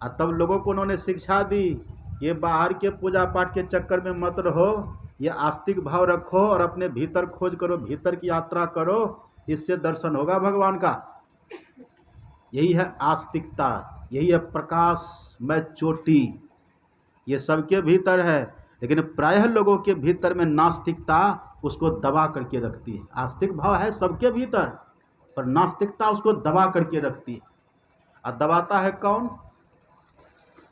और तब लोगों को उन्होंने शिक्षा दी, ये बाहर के पूजा पाठ के चक्कर में मत रहो, ये आस्तिक भाव रखो और अपने भीतर खोज करो, भीतर की यात्रा करो, इससे दर्शन होगा भगवान का। यही है आस्तिकता, यही है प्रकाशमय चोटी। ये सबके भीतर है, लेकिन प्रायः लोगों के भीतर में नास्तिकता उसको दबा करके रखती है। आस्तिक भाव है सबके भीतर, पर नास्तिकता उसको दबा करके रखती है। और दबाता है कौन?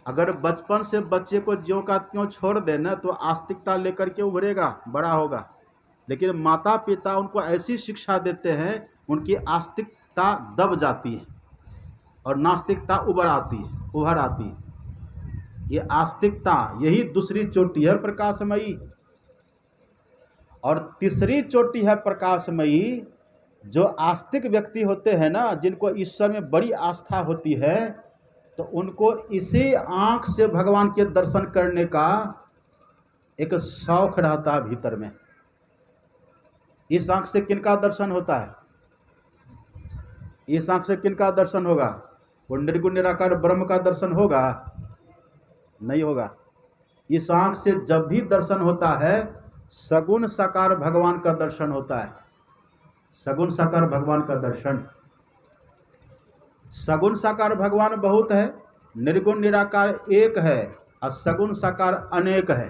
अगर बचपन से बच्चे को ज्यों का त्यों छोड़ देना तो आस्तिकता लेकर के उभरेगा, बड़ा होगा। लेकिन माता पिता उनको ऐसी शिक्षा देते हैं, उनकी आस्तिकता दब जाती है और नास्तिकता उभर आती है। ये आस्तिकता, यही दूसरी चोटी है प्रकाशमयी। और तीसरी चोटी है प्रकाशमयी। जो आस्तिक व्यक्ति होते हैं ना, जिनको ईश्वर में बड़ी आस्था होती है, तो उनको इसी आँख से भगवान के दर्शन करने का एक शौक रहता है भीतर में। इस आँख से किनका दर्शन होता है? इस आँख से किनका दर्शन होगा? वो निर्गुण निराकार ब्रह्म का दर्शन होगा? नहीं होगा। इस आँख से जब भी दर्शन होता है सगुण साकार भगवान का दर्शन होता है। सगुण साकार भगवान का दर्शन। सगुण साकार भगवान बहुत है, निर्गुण निराकार एक है और सगुण साकार अनेक है।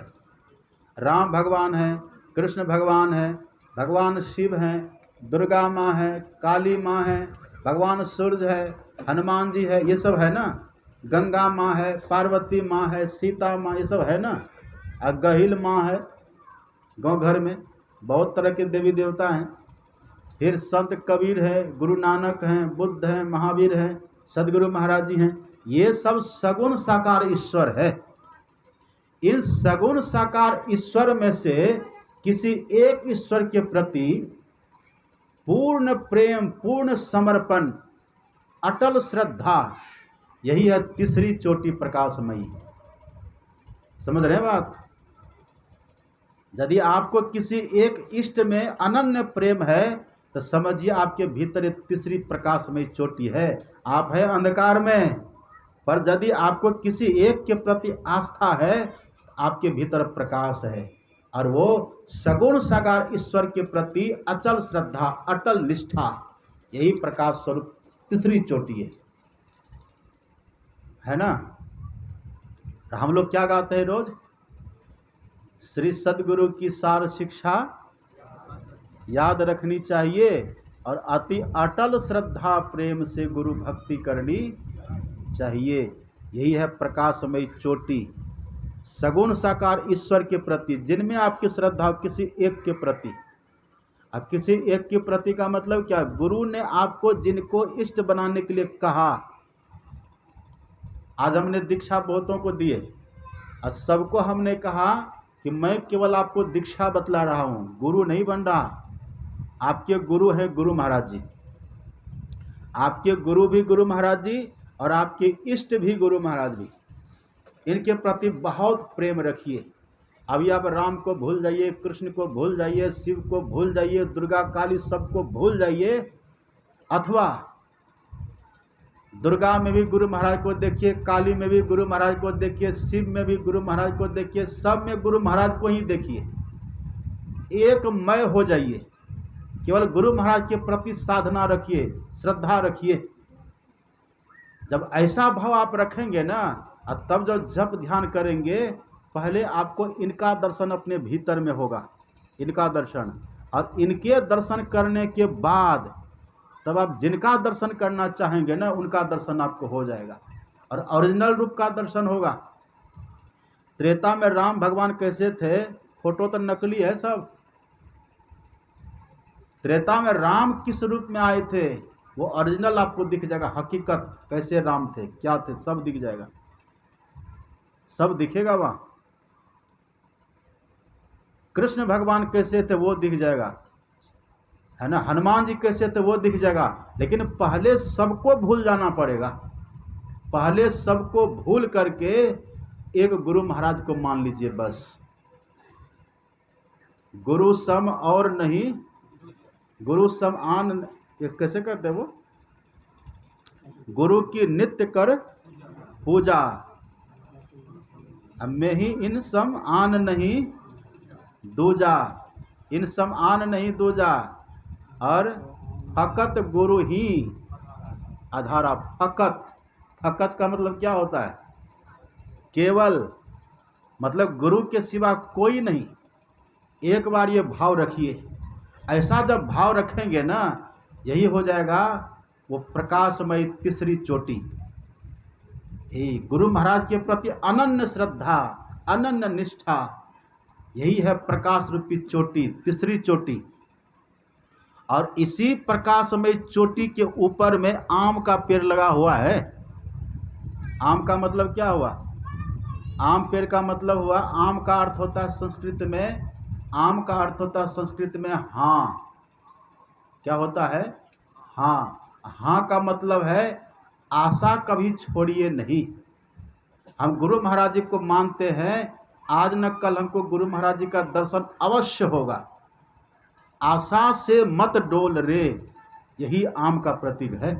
राम भगवान है, कृष्ण भगवान है, भगवान शिव हैं, दुर्गा माँ है, काली माँ है, भगवान सूर्य है, हनुमान जी है, ये सब है ना। गंगा माँ है, पार्वती माँ है, सीता माँ, ये सब है ना। और गहिल माँ है, गाँव घर में बहुत तरह के देवी देवता हैं। फिर संत कबीर है, गुरु नानक हैं, बुद्ध हैं, महावीर हैं, सदगुरु महाराज जी हैं। ये सब सगुण साकार ईश्वर है। इन सगुण साकार ईश्वर में से किसी एक ईश्वर के प्रति पूर्ण प्रेम, पूर्ण समर्पण, अटल श्रद्धा, यही है तीसरी चोटी प्रकाशमयी। समझ रहे हैं बात? यदि आपको किसी एक इष्ट में अनन्य प्रेम है तो समझिए आपके भीतर एक तीसरी प्रकाशमयी चोटी है। आप है अंधकार में, पर यदि आपको किसी एक के प्रति आस्था है आपके भीतर प्रकाश है, और वो सगुण साकार ईश्वर के प्रति अचल श्रद्धा, अटल निष्ठा, यही प्रकाश स्वरूप तीसरी चोटी है ना। हम लोग क्या गाते हैं रोज? श्री सद्गुरु की सार शिक्षा याद रखनी चाहिए और अति अटल श्रद्धा प्रेम से गुरु भक्ति करनी चाहिए। यही है प्रकाशमयी चोटी, सगुण साकार ईश्वर के प्रति, जिनमें आपकी श्रद्धा किसी एक के प्रति। अब किसी एक के प्रति का मतलब क्या? गुरु ने आपको जिनको इष्ट बनाने के लिए कहा। आज हमने दीक्षा बहुतों को दिए और सबको हमने कहा कि मैं केवल आपको दीक्षा बतला रहा हूँ, गुरु नहीं बन रहा। आपके गुरु हैं गुरु महाराज जी, आपके गुरु भी गुरु महाराज जी और आपके इष्ट भी गुरु महाराज भी। इनके प्रति बहुत प्रेम रखिए। अभी आप राम को भूल जाइए, कृष्ण को भूल जाइए, शिव को भूल जाइए, दुर्गा काली सबको भूल जाइए, अथवा दुर्गा में भी गुरु महाराज को देखिए, काली में भी गुरु महाराज को देखिए, शिव में भी गुरु महाराज को देखिए, सब में गुरु महाराज को ही देखिए। एक मय हो जाइए, केवल गुरु महाराज के प्रति साधना रखिए, श्रद्धा रखिए। जब ऐसा भाव आप रखेंगे ना, और तब जब जप ध्यान करेंगे पहले आपको इनका दर्शन अपने भीतर में होगा, इनका दर्शन, और इनके दर्शन करने के बाद तब आप जिनका दर्शन करना चाहेंगे ना उनका दर्शन आपको हो जाएगा और ओरिजिनल रूप का दर्शन होगा। त्रेता में राम भगवान कैसे थे? फोटो तो नकली है सब। त्रेता में राम किस रूप में आए थे वो ओरिजिनल आपको दिख जाएगा, हकीकत कैसे राम थे, क्या थे, सब दिख जाएगा, सब दिखेगा वहाँ। कृष्ण भगवान कैसे थे वो दिख जाएगा, है ना। हनुमान जी कैसे थे वो दिख जाएगा। लेकिन पहले सबको भूल जाना पड़ेगा, पहले सबको भूल करके एक गुरु महाराज को मान लीजिए बस। गुरु सम और नहीं, गुरु सम आन, कैसे कहते हैं वो, गुरु की नित्य कर पूजा, अब मैं ही इन सम आन नहीं दूजा, इन सम आन नहीं दूजा, और फकत गुरु ही आधारा। फकत, फकत का मतलब क्या होता है? केवल, मतलब गुरु के सिवा कोई नहीं। एक बार ये भाव रखिए, ऐसा जब भाव रखेंगे ना यही हो जाएगा वो प्रकाशमय तीसरी चोटी। गुरु महाराज के प्रति अनन्य श्रद्धा, अनन्य निष्ठा, यही है प्रकाश रूपी चोटी, तीसरी चोटी। और इसी प्रकाशमय चोटी के ऊपर में आम का पेड़ लगा हुआ है। आम का मतलब क्या हुआ? आम पेड़ का मतलब हुआ, आम का अर्थ होता है संस्कृत में, आम का अर्थ होता है संस्कृत में हाँ। क्या होता है? हाँ। हाँ का मतलब है आशा कभी छोड़िए नहीं। हम गुरु महाराज जी को मानते हैं, आज न कल हमको गुरु महाराज जी का दर्शन अवश्य होगा। आशा से मत डोल रे, यही आम का प्रतीक है।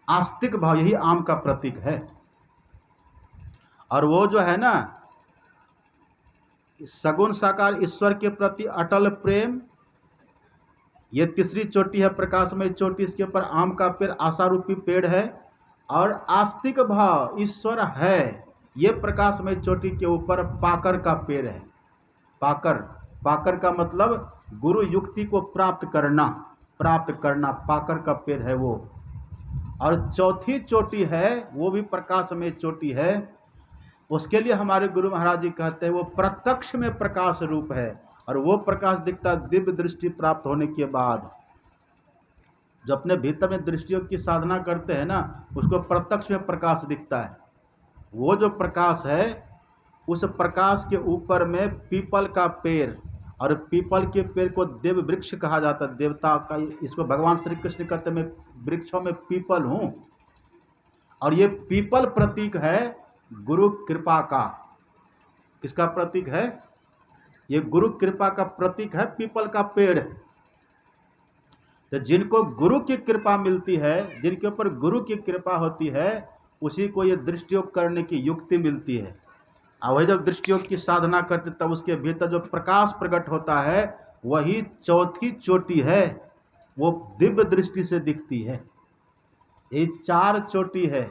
आस्तिक भाव यही आम का प्रतीक है। और वो जो है ना सगुण साकार ईश्वर के प्रति अटल प्रेम, ये तीसरी चोटी है प्रकाशमय चोटी। इसके ऊपर आम का पेड़, आशा रूपी पेड़ है। और आस्तिक भाव ईश्वर है, ये प्रकाशमय चोटी के ऊपर पाकर का पेड़ है। पाकर, पाकर का मतलब गुरु युक्ति को प्राप्त करना, प्राप्त करना, पाकर का पेड़ है वो। और चौथी चोटी है वो भी प्रकाशमय चोटी है। उसके लिए हमारे गुरु महाराज जी कहते हैं वो प्रत्यक्ष में प्रकाश रूप है। और वो प्रकाश दिखता दिव्य दृष्टि प्राप्त होने के बाद। जो अपने भीतर में दृष्टियों की साधना करते हैं ना उसको प्रत्यक्ष में प्रकाश दिखता है। वो जो प्रकाश है उस प्रकाश के ऊपर में पीपल का पेड़, और पीपल के पेड़ को देव वृक्ष कहा जाता है, देवता का। इसको भगवान श्री कृष्ण कहते मैं वृक्षों में पीपल हूँ। और ये पीपल प्रतीक है गुरु कृपा का। किसका प्रतीक है? ये गुरु कृपा का प्रतीक है पीपल का पेड़। तो जिनको गुरु की कृपा मिलती है, जिनके ऊपर गुरु की कृपा होती है, उसी को ये दृष्टियोग करने की युक्ति मिलती है। और वही जब दृष्टियोग की साधना करते तब उसके भीतर जो प्रकाश प्रकट होता है वही चौथी चोटी है, वो दिव्य दृष्टि से दिखती है। ये चार चोटी है।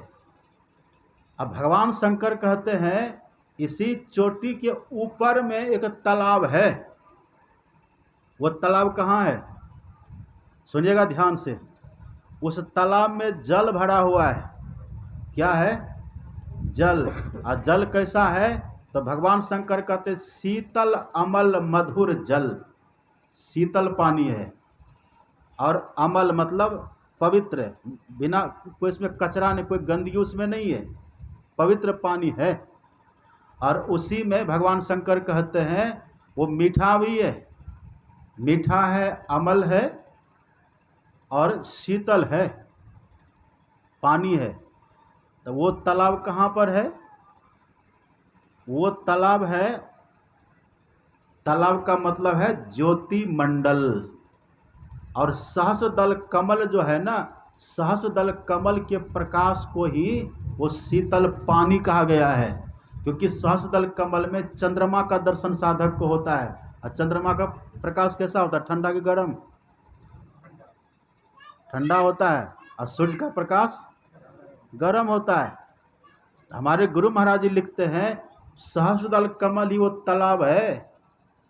अब भगवान शंकर कहते हैं इसी चोटी के ऊपर में एक तालाब है। वो तालाब कहाँ है? सुनिएगा ध्यान से। उस तालाब में जल भरा हुआ है। क्या है? जल। और जल कैसा है? तो भगवान शंकर कहते शीतल अमल मधुर जल। शीतल पानी है और अमल मतलब पवित्र, बिना कोई इसमें कचरा नहीं, कोई गंदगी उसमें नहीं है, पवित्र पानी है। और उसी में भगवान शंकर कहते हैं वो मीठा भी है, मीठा है, अमल है और शीतल है, पानी है। तो वो तालाब कहाँ पर है? वो तालाब है, तालाब का मतलब है ज्योति मंडल। और सहस्रदल कमल जो है ना, सहस्रदल कमल के प्रकाश को ही वो शीतल पानी कहा गया है। क्योंकि सहस्रदल कमल में चंद्रमा का दर्शन साधक को होता है। और चंद्रमा का प्रकाश कैसा होता है? ठंडा कि गर्म? ठंडा होता है। और सूर्य का प्रकाश गर्म होता है। हमारे गुरु महाराज जी लिखते हैं सहस्रदल कमल ही वो तालाब है।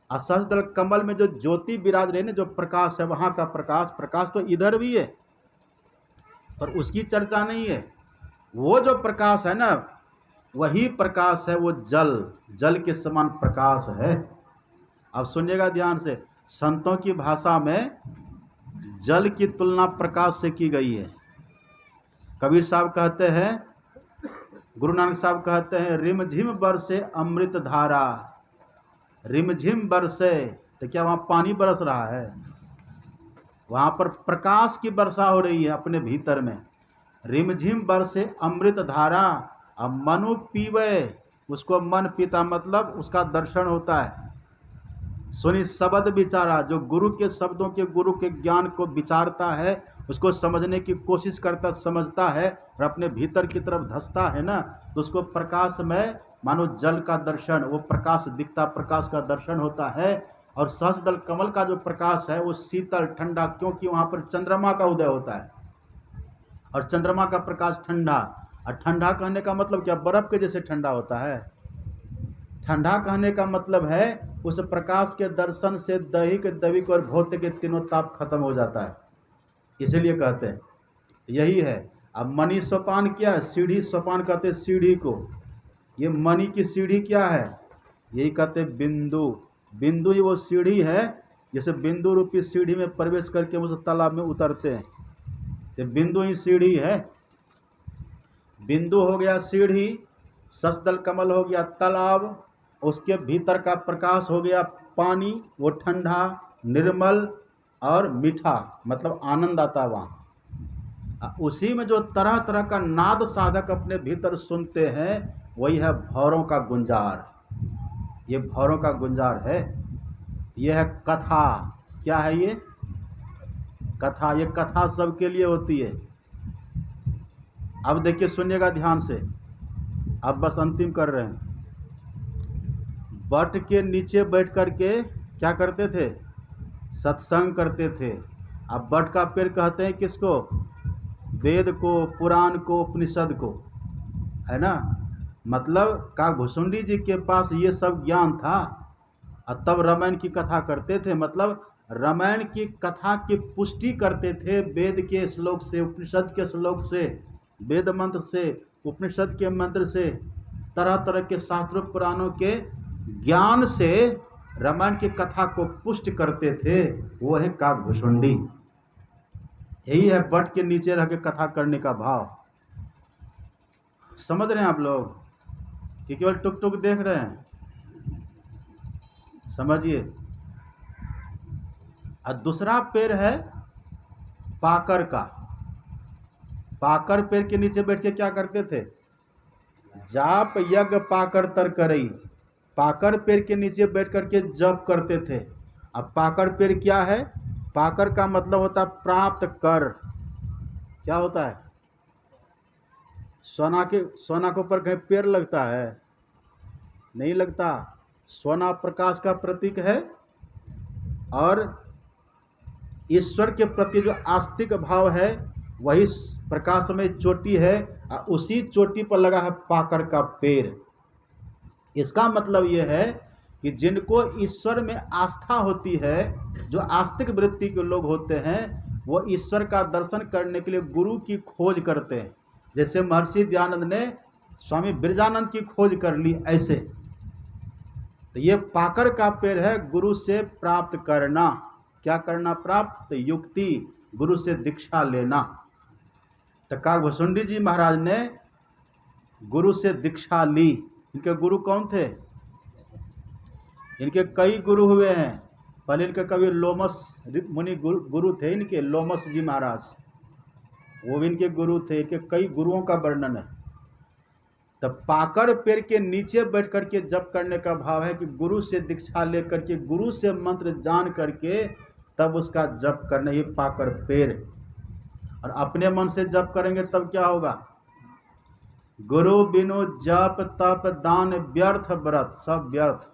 और सहस्रदल कमल में जो ज्योति विराज रही ना, जो प्रकाश है, वहाँ का प्रकाश, प्रकाश तो इधर भी है पर उसकी चर्चा नहीं है। वो जो प्रकाश है ना, वही प्रकाश है, वो जल, जल के समान प्रकाश है। अब सुनिएगा ध्यान से, संतों की भाषा में जल की तुलना प्रकाश से की गई है। कबीर साहब कहते हैं, गुरु नानक साहब कहते हैं, रिमझिम बरसे अमृत धारा। रिमझिम बरसे, तो क्या वहाँ पानी बरस रहा है? वहाँ पर प्रकाश की वर्षा हो रही है अपने भीतर में। रिमझिम बरसे अमृत धारा, अब मनु पीवे, उसको मन पीता मतलब उसका दर्शन होता है। सुनी शब्द विचारा, जो गुरु के शब्दों के, गुरु के ज्ञान को विचारता है, उसको समझने की कोशिश करता, समझता है और अपने भीतर की तरफ धंसता है ना, तो उसको प्रकाश में मानो जल का दर्शन, वो प्रकाश दिखता, प्रकाश का दर्शन होता है। और सहस्रदल कमल का जो प्रकाश है वो शीतल ठंडा, क्योंकि वहाँ पर चंद्रमा का उदय होता है और चंद्रमा का प्रकाश ठंडा। और ठंडा कहने का मतलब क्या? बर्फ़ के जैसे ठंडा होता है। ठंडा कहने का मतलब है उस प्रकाश के दर्शन से दैहिक, दैविक और भौतिक के तीनों ताप खत्म हो जाता है, इसीलिए कहते हैं यही है। अब मणि सोपान क्या है? सीढ़ी, सोपान कहते हैं सीढ़ी को। ये मणि की सीढ़ी क्या है? यही कहते हैं बिंदु। बिंदु ही वो सीढ़ी है, जैसे बिंदु रूपी सीढ़ी में प्रवेश करके उस तालाब में उतरते हैं, तो बिंदु ही सीढ़ी है। बिंदु हो गया सीढ़ी, सहस्रदल कमल हो गया तालाब, उसके भीतर का प्रकाश हो गया पानी, वो ठंडा, निर्मल और मीठा, मतलब आनंद आता है वहाँ। उसी में जो तरह तरह का नाद साधक अपने भीतर सुनते हैं, वही है भौरों का गुंजार। ये भौरों का गुंजार है। यह है कथा। क्या है ये? कथा। ये कथा सबके लिए होती है। अब देखिए, सुनिएगा ध्यान से, अब बस अंतिम कर रहे हैं। वट के नीचे बैठ कर के क्या करते थे? सत्संग करते थे। अब वट का पेड़ कहते हैं किसको? वेद को, पुराण को, उपनिषद को, है ना। मतलब काकभुसुंडी जी के पास ये सब ज्ञान था और तब रामायण की कथा करते थे। मतलब रामायण की कथा की पुष्टि करते थे वेद के श्लोक से, उपनिषद के श्लोक से, वेद मंत्र से, उपनिषद के मंत्र से, तरह तरह के शास्त्रों पुराणों के ज्ञान से रामायण की कथा को पुष्ट करते थे। वो है काकभुसुंडी। यही है वट के नीचे रह के कथा करने का भाव। समझ रहे हैं आप लोग कि केवल टुक टुक देख रहे हैं? समझिए। और दूसरा पेड़ है पाकर का। पाकर पेड़ के नीचे बैठ के क्या करते थे? जाप यज्ञ पाकर तर करई। पाकर पेड़ के नीचे बैठ करके जप करते थे। अब पाकर पेड़ क्या है? पाकर का मतलब होता है प्राप्त कर। क्या होता है? सोना के ऊपर कहीं पेड़ लगता है? नहीं लगता। सोना प्रकाश का प्रतीक है और ईश्वर के प्रति जो आस्तिक भाव है वही प्रकाश में चोटी है। उसी चोटी पर लगा है पाकर का पेड़। इसका मतलब ये है कि जिनको ईश्वर में आस्था होती है, जो आस्तिक वृत्ति के लोग होते हैं, वो ईश्वर का दर्शन करने के लिए गुरु की खोज करते हैं। जैसे महर्षि दयानंद ने स्वामी बिरजानंद की खोज कर ली, ऐसे। तो ये पाकर का पेड़ है गुरु से प्राप्त करना। क्या करना प्राप्त? तो युक्ति, गुरु से दीक्षा लेना। तो काकभुसुंडी जी महाराज ने गुरु से दीक्षा ली। इनके गुरु कौन थे? इनके कई गुरु हुए हैं। पहले इनके कवि लोमस मुनि गुरु थे इनके, लोमस जी महाराज, वो भी इनके गुरु थे। इनके कई गुरुओं का वर्णन है। तब पाकर पेड़ के नीचे बैठ करके जप करने का भाव है कि गुरु से दीक्षा लेकर के, गुरु से मंत्र जान करके तब उसका जप करना। ही पाकर पेड़। और अपने मन से जप करेंगे तब क्या होगा? गुरु बिनु जप तप दान व्यर्थ व्रत, सब व्यर्थ।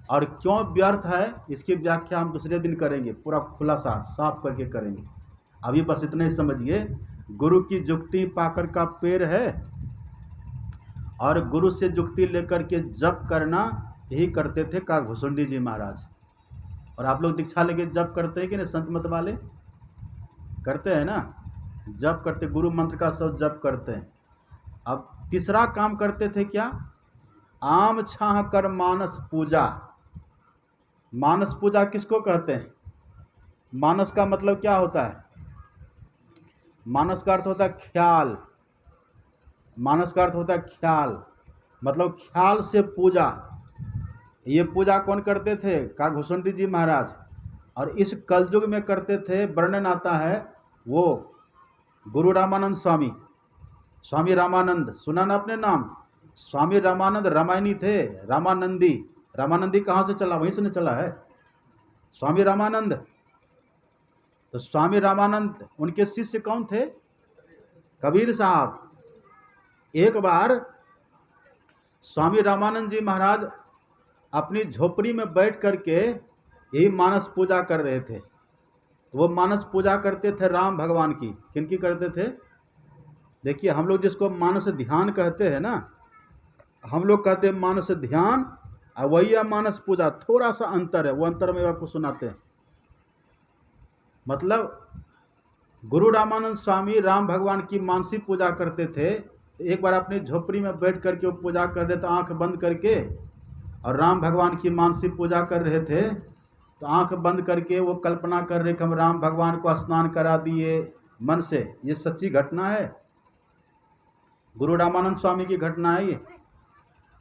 और क्यों व्यर्थ है इसकी व्याख्या हम दूसरे दिन करेंगे, पूरा खुलासा साफ करके करेंगे। अभी बस इतना ही समझिए। गुरु की जुक्ति पाकर का पेड़ है और गुरु से जुक्ति लेकर के जप करना, यही करते थे काकभूषुंडी जी महाराज। और आप लोग दीक्षा लेके जप करते हैं कि नहीं? संत मत वाले करते हैं ना, जप करते, गुरु मंत्र का सब जप करते हैं। अब तीसरा काम करते थे क्या? आम छाह कर मानस पूजा। मानस पूजा किसको कहते हैं? मानस का मतलब क्या होता है? मानस का अर्थ होता है ख्याल। मानस का अर्थ होता है ख्याल, मतलब ख्याल से पूजा। ये पूजा कौन करते थे? काकभूषुंडी जी महाराज। और इस कलयुग में करते थे, वर्णन आता है वो गुरु रामानंद स्वामी, स्वामी रामानंद, सुना ना अपने नाम? स्वामी रामानंद रामायणी थे, रामानंदी। रामानंदी कहाँ से चला? वहीं से नहीं चला है स्वामी रामानंद। तो स्वामी रामानंद, उनके शिष्य कौन थे? कबीर साहब। एक बार स्वामी रामानंद जी महाराज अपनी झोपड़ी में बैठ करके यही मानस पूजा कर रहे थे। वो मानस पूजा करते थे राम भगवान की। किनकी करते थे? देखिए, हम लोग जिसको मानस ध्यान कहते हैं ना, हम लोग कहते हैं मानस ध्यान, और वही है मानस पूजा। थोड़ा सा अंतर है, वो अंतर में आपको सुनाते हैं। मतलब गुरु रामानंद स्वामी राम भगवान की मानसी पूजा करते थे। एक बार अपनी झोपड़ी में बैठ करके वो पूजा कर रहे थे, आंख बंद करके, और राम भगवान की मानसी पूजा कर रहे थे। तो आंख बंद करके वो कल्पना कर रहे कि हम राम भगवान को स्नान करा दिए मन से। ये सच्ची घटना है, गुरु रामानंद स्वामी की घटना है ये।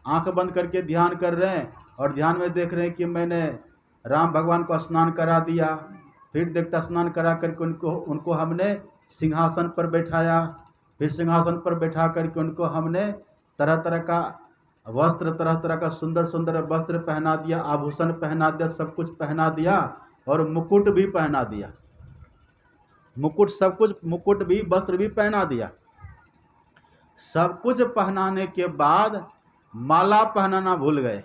आंख बंद करके ध्यान कर रहे हैं, और ध्यान में देख रहे हैं कि मैंने राम भगवान को स्नान करा दिया। फिर देखता, स्नान करा करके उनको हमने सिंहासन पर बैठाया। फिर सिंहासन पर बैठा करके उनको हमने तरह तरह का वस्त्र, तरह तरह का सुंदर सुंदर वस्त्र पहना दिया, आभूषण पहना दिया, सब कुछ पहना दिया, और मुकुट भी पहना दिया। मुकुट, सब कुछ, मुकुट भी, वस्त्र भी पहना दिया। सब कुछ पहनाने के बाद माला पहनाना भूल गए।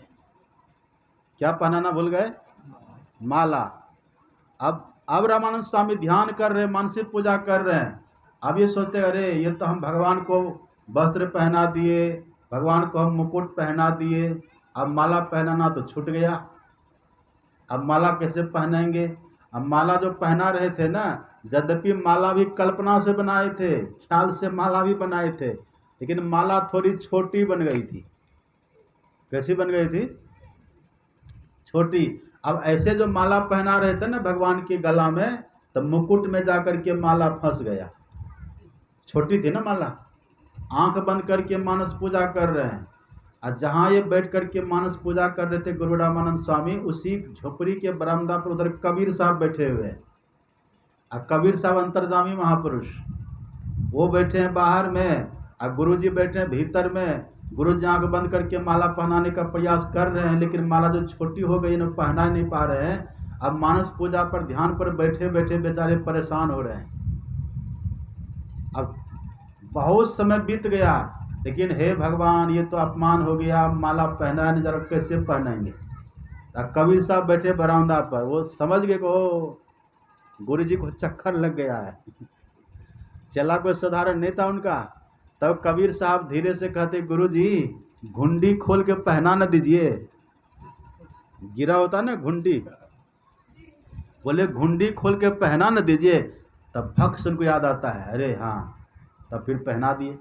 क्या पहनाना भूल गए? माला। अब रामानंद स्वामी ध्यान कर रहे, मानसिक पूजा कर रहे हैं। अब ये सोचते, अरे ये तो हम भगवान को वस्त्र पहना दिए, भगवान को हम मुकुट पहना दिए, अब माला पहनाना तो छूट गया। अब माला कैसे पहनेंगे? अब माला जो पहना रहे थे ना, यद्यपि माला भी कल्पना से बनाए थे, ख्याल से माला भी बनाए थे, लेकिन माला थोड़ी छोटी बन गई थी। कैसी बन गई थी? छोटी। अब ऐसे जो माला पहना रहे थे ना भगवान के गला में, तब मुकुट में जाकर के माला फंस गया। छोटी थी ना माला। आंख बंद करके मानस पूजा कर रहे हैं, और जहाँ ये बैठ करके मानस पूजा कर रहे थे गुरु रामानंद स्वामी, उसी झोपड़ी के बरामदा पर उधर कबीर साहब बैठे हुए हैं। और कबीर साहब अंतर्जामी महापुरुष, वो बैठे हैं बाहर में, और गुरु जी बैठे हैं भीतर में। गुरु जी आंख बंद करके माला पहनाने का प्रयास कर रहे हैं, लेकिन माला जो छोटी हो गई, इन्हें पहना नहीं पा रहे हैं। अब मानस पूजा पर ध्यान पर बैठे बैठे बेचारे परेशान हो रहे हैं। अब बहुत समय बीत गया, लेकिन हे भगवान, ये तो अपमान हो गया, माला पहना नहीं, जरा कैसे पहनाएंगे? कबीर साहब बैठे बरामदा पर, वो समझ गए कि गुरु जी को चक्कर लग गया है। चला कोई साधारण नहीं था उनका। तब कबीर साहब धीरे से कहते, गुरु जी घुंडी खोल के पहना न दीजिए। गिरा होता ना घुंडी, बोले घुंडी खोल के पहना न दीजिए। तब भक्त उनको याद आता है, अरे हाँ, तब फिर पहना दिए।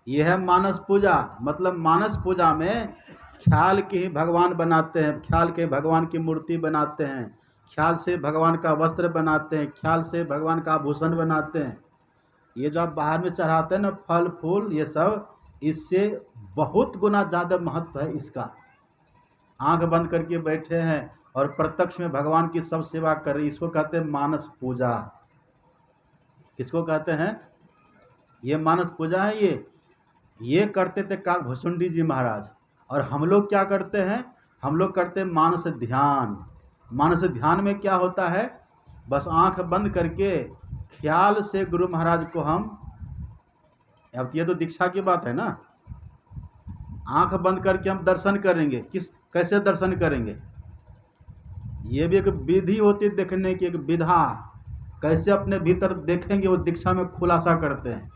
यह है मानस पूजा। मतलब मानस पूजा में ख्याल के ही भगवान बनाते हैं, ख्याल के भगवान की मूर्ति बनाते हैं, ख्याल से भगवान का वस्त्र बनाते हैं, ख्याल से भगवान का आभूषण बनाते हैं। ये जो आप बाहर में चढ़ाते हैं ना, फल फूल, ये सब, इससे बहुत गुना ज़्यादा महत्व है इसका। आंख बंद करके बैठे हैं और प्रत्यक्ष में भगवान की सब सेवा कर रहे, इसको कहते हैं मानस पूजा। किसको कहते हैं? ये मानस पूजा है। ये करते थे काकभूषुंडी जी महाराज। और हम लोग क्या करते हैं? हम लोग करते हैं मानस ध्यान। मानस ध्यान में क्या होता है? बस आंख बंद करके ख्याल से गुरु महाराज को हम, अब ये तो दीक्षा की बात है ना, आंख बंद करके हम दर्शन करेंगे। कैसे दर्शन करेंगे? ये भी एक विधि होती है देखने की, एक विधा। कैसे अपने भीतर देखेंगे, वो दीक्षा में खुलासा करते हैं।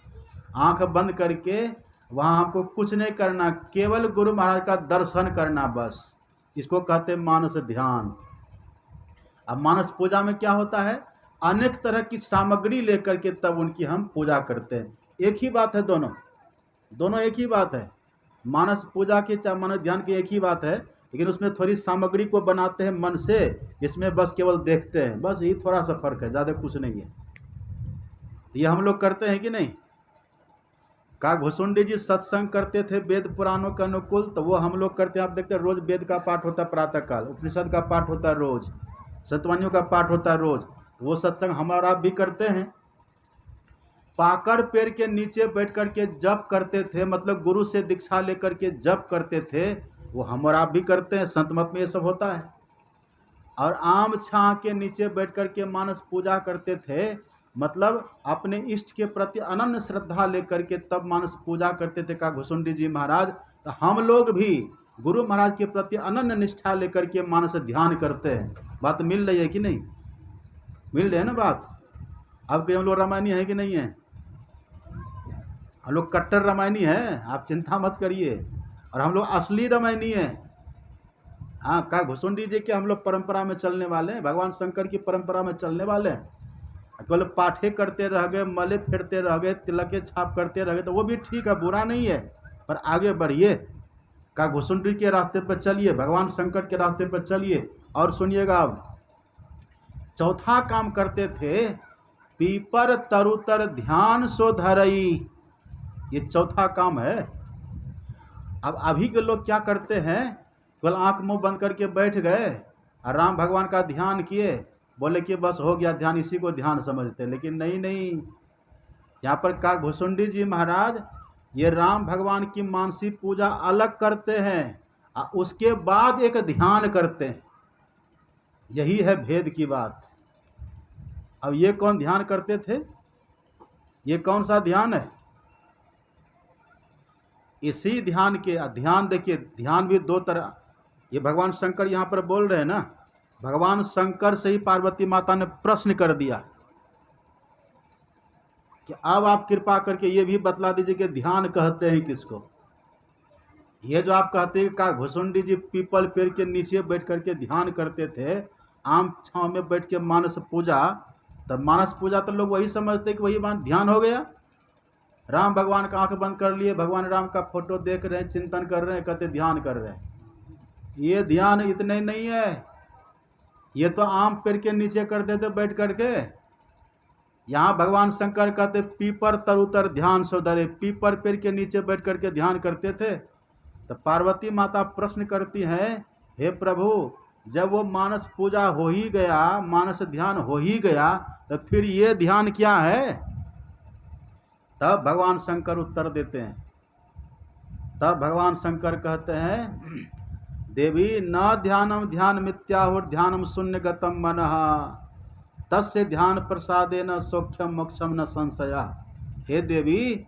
आंख बंद करके वहाँ हमको कुछ नहीं करना, केवल गुरु महाराज का दर्शन करना बस। इसको कहते हैं मानस ध्यान। अब मानस पूजा में क्या होता है, अनेक तरह की सामग्री लेकर के तब उनकी हम पूजा करते हैं। एक ही बात है, दोनों एक ही बात है। मानस पूजा की चाहे मानस ध्यान की एक ही बात है, लेकिन उसमें थोड़ी सामग्री को बनाते हैं मन से, इसमें बस केवल देखते हैं, बस यही थोड़ा सा फर्क है, ज़्यादा कुछ नहीं है। ये हम लोग करते हैं कि नहीं। का घुसुंडी जी सत्संग करते थे वेद पुराणों के अनुकूल, तो वो हम लोग करते हैं। आप देखते हैं रोज वेद का पाठ होता है प्रातःकाल, उपनिषद का पाठ होता है रोज, सतवानियों का पाठ होता है रोज। तो वो सत्संग हमारा भी करते हैं। पाकर पेड़ के नीचे बैठ कर के जप करते थे, मतलब गुरु से दीक्षा लेकर के जप करते थे, वो हमारा भी करते हैं। संत मत में ये सब होता है। और आम छाह के नीचे बैठ कर के मानस पूजा करते थे, मतलब अपने इष्ट के प्रति अनन्य श्रद्धा लेकर के तब मानस पूजा करते थे का घुसुंडी जी महाराज। तो हम लोग भी गुरु महाराज के प्रति अनन्य निष्ठा लेकर के मानस ध्यान करते हैं। बात मिल रही है कि नहीं, मिल रही है ना बात। अब भी हम लोग रामायणी है कि नहीं है, हम लोग कट्टर रामायणी है, आप चिंता मत करिए। और हम लोग असली रामायणी है। हाँ, का घुसुंडी जी के हम लोग परंपरा में चलने वाले हैं, भगवान शंकर की परंपरा में चलने वाले हैं। केवल पाठे करते रह गए, मले फेरते रह गए, तिलके छाप करते रह गए, तो वो भी ठीक है, बुरा नहीं है, पर आगे बढ़िए, का घुसुंडी के रास्ते पर चलिए, भगवान शंकर के रास्ते पर चलिए। और सुनिएगा, अब चौथा काम करते थे, पीपर तरुतर ध्यान सो धरई, ये चौथा काम है। अब अभी के लोग क्या करते हैं, केवल आंख मुंह बंद करके बैठ गए और राम भगवान का ध्यान किए, बोले कि बस हो गया ध्यान, इसी को ध्यान समझते हैं। लेकिन नहीं, यहाँ पर का घुसुंडी जी महाराज ये राम भगवान की मानसी पूजा अलग करते हैं और उसके बाद एक ध्यान करते हैं। यही है भेद की बात। अब ये कौन ध्यान करते थे, ये कौन सा ध्यान है, इसी ध्यान के ध्यान देखिए, ध्यान भी दो तरह, ये भगवान शंकर यहाँ पर बोल रहे हैं ना। भगवान शंकर से ही पार्वती माता ने प्रश्न कर दिया कि अब आप कृपा करके ये भी बतला दीजिए कि ध्यान कहते हैं किसको। ये जो आप कहते हैं का घुसुंडी जी पीपल पेड़ के नीचे बैठ करके ध्यान करते थे, आम छाँव में बैठ के मानस पूजा, तब मानस पूजा तो लोग वही समझते कि वही ध्यान हो गया। राम भगवान का आंख बंद कर लिए, भगवान राम का फोटो देख रहे हैं, चिंतन कर रहे हैं, कहते ध्यान कर रहे हैं। ये ध्यान इतने नहीं है, ये तो आम पेड़ के नीचे करते थे बैठ करके। यहाँ भगवान शंकर कहते पीपर तरुतर ध्यान सो धरे, पीपर पेड़ के नीचे बैठ करके ध्यान करते थे। तो पार्वती माता प्रश्न करती हैं, हे प्रभु, जब वो मानस पूजा हो ही गया, मानस ध्यान हो ही गया, तो फिर ये ध्यान क्या है। तब भगवान शंकर उत्तर देते हैं, तब भगवान शंकर कहते हैं, देवी न ध्यानम ध्यान मिथ्याहुर ध्यानम शून्यगतम मनः तस्य ध्यान प्रसादेन सौख्यम मोक्षम न संशया। हे देवी,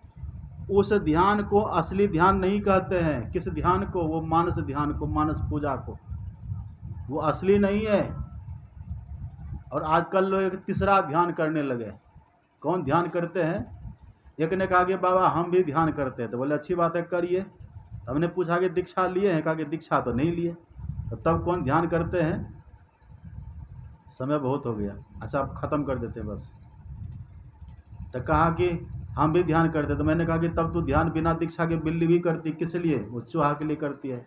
उस ध्यान को असली ध्यान नहीं कहते हैं। किस ध्यान को, वो मानस ध्यान को, मानस पूजा को, वो असली नहीं है। और आजकल लोग एक तीसरा ध्यान करने लगे। कौन ध्यान करते हैं, एक ने कहा कि बाबा हम भी ध्यान करते हैं, तो बोले अच्छी बात है करिए। हमने पूछा कि दीक्षा लिए हैं, कहा कि दीक्षा तो नहीं लिए। तो तब कौन ध्यान करते हैं, समय बहुत हो गया, अच्छा आप ख़त्म कर देते बस। तो कहा कि हम भी ध्यान करते, तो मैंने कहा कि तब तू ध्यान बिना दीक्षा के बिल्ली भी करती, किस लिए, वो चूहा के लिए करती है।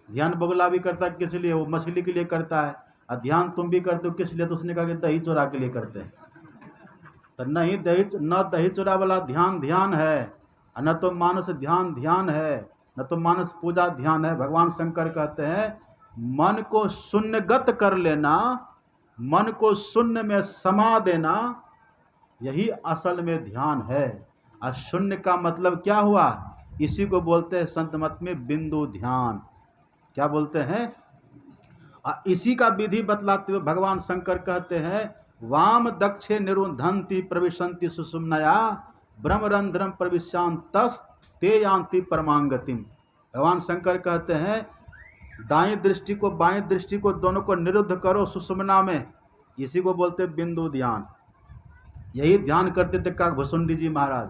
ध्यान बगुला भी करता है, किस लिए, वो मछली के लिए करता है। और ध्यान तुम भी करते हो, किस लिए, तो उसने कहा कि दही चोरा के लिए करते हैं। तो नहीं, दही चोरा वाला ध्यान ध्यान है, न तो मानस ध्यान ध्यान है, न तो मानस पूजा ध्यान है। भगवान शंकर कहते हैं मन को शून्यगत कर लेना, मन को शून्य में समा देना, यही असल में ध्यान है। और शून्य का मतलब क्या हुआ, इसी को बोलते हैं संत मत में बिंदु ध्यान। क्या बोलते हैं, इसी का विधि बतलाते हुए भगवान शंकर कहते हैं, वाम दक्षे निरुंधंती प्रविशंति सुषुम्नया ब्रह्मरंध्रम प्रविशांतस ते यान्ति परमांगतिम। भगवान शंकर कहते हैं दाएं दृष्टि को बाएं दृष्टि को दोनों को निरुद्ध करो सुषुम्ना में, इसी को बोलते बिंदु ध्यान। यही ध्यान करते थे का घुसुंडी जी महाराज।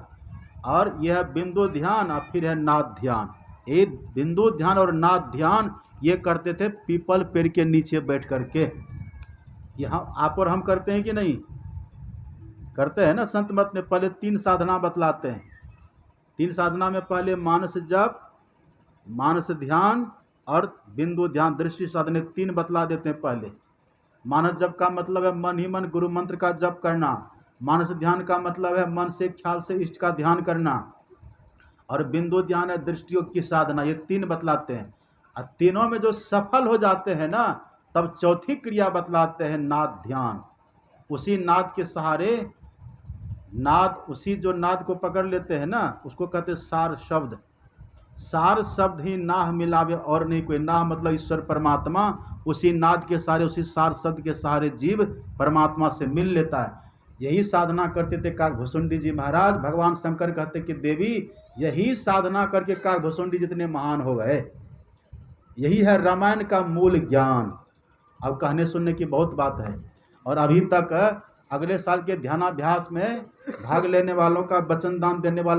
और यह है बिंदु ध्यान और फिर है नाद ध्यान। ये बिंदु ध्यान और नाद ध्यान ये करते थे पीपल पेड़ के नीचे बैठ करके। यहाँ आप और हम करते हैं कि नहीं? करते हैं ना। संत मत में पहले 3 साधना बतलाते हैं। 3 साधना में पहले मानस जप, मानस ध्यान और बिंदु ध्यान दृष्टि साधने 3 बतला देते हैं पहले। मानस जप का मतलब है मन ही मन गुरु मंत्र का जप करना। मानस ध्यान का मतलब है मन से ख्याल से इष्ट का ध्यान करना। और बिंदु ध्यान है दृष्टियों की साधना। ये 3 बतलाते हैं। और तीनों में जो सफल हो जाते हैं ना, तब चौथी क्रिया बतलाते हैं नाद ध्यान। उसी नाद के सहारे, नाद उसी जो नाद को पकड़ लेते हैं ना, उसको कहते हैं सार शब्द। सार शब्द ही नाह मिलावे और नहीं कोई। नाह मतलब ईश्वर परमात्मा। उसी नाद के सहारे, उसी सार शब्द के सहारे जीव परमात्मा से मिल लेता है। यही साधना करते थे काकभुसुंडी जी महाराज। भगवान शंकर कहते कि देवी यही साधना करके काकभुसुंडी जितने महान हो गए। यही है रामायण का मूल ज्ञान। अब कहने सुनने की बहुत बात है। और अभी तक अगले साल के ध्यानाभ्यास में भाग लेने वालों का, वचन दान देने वालों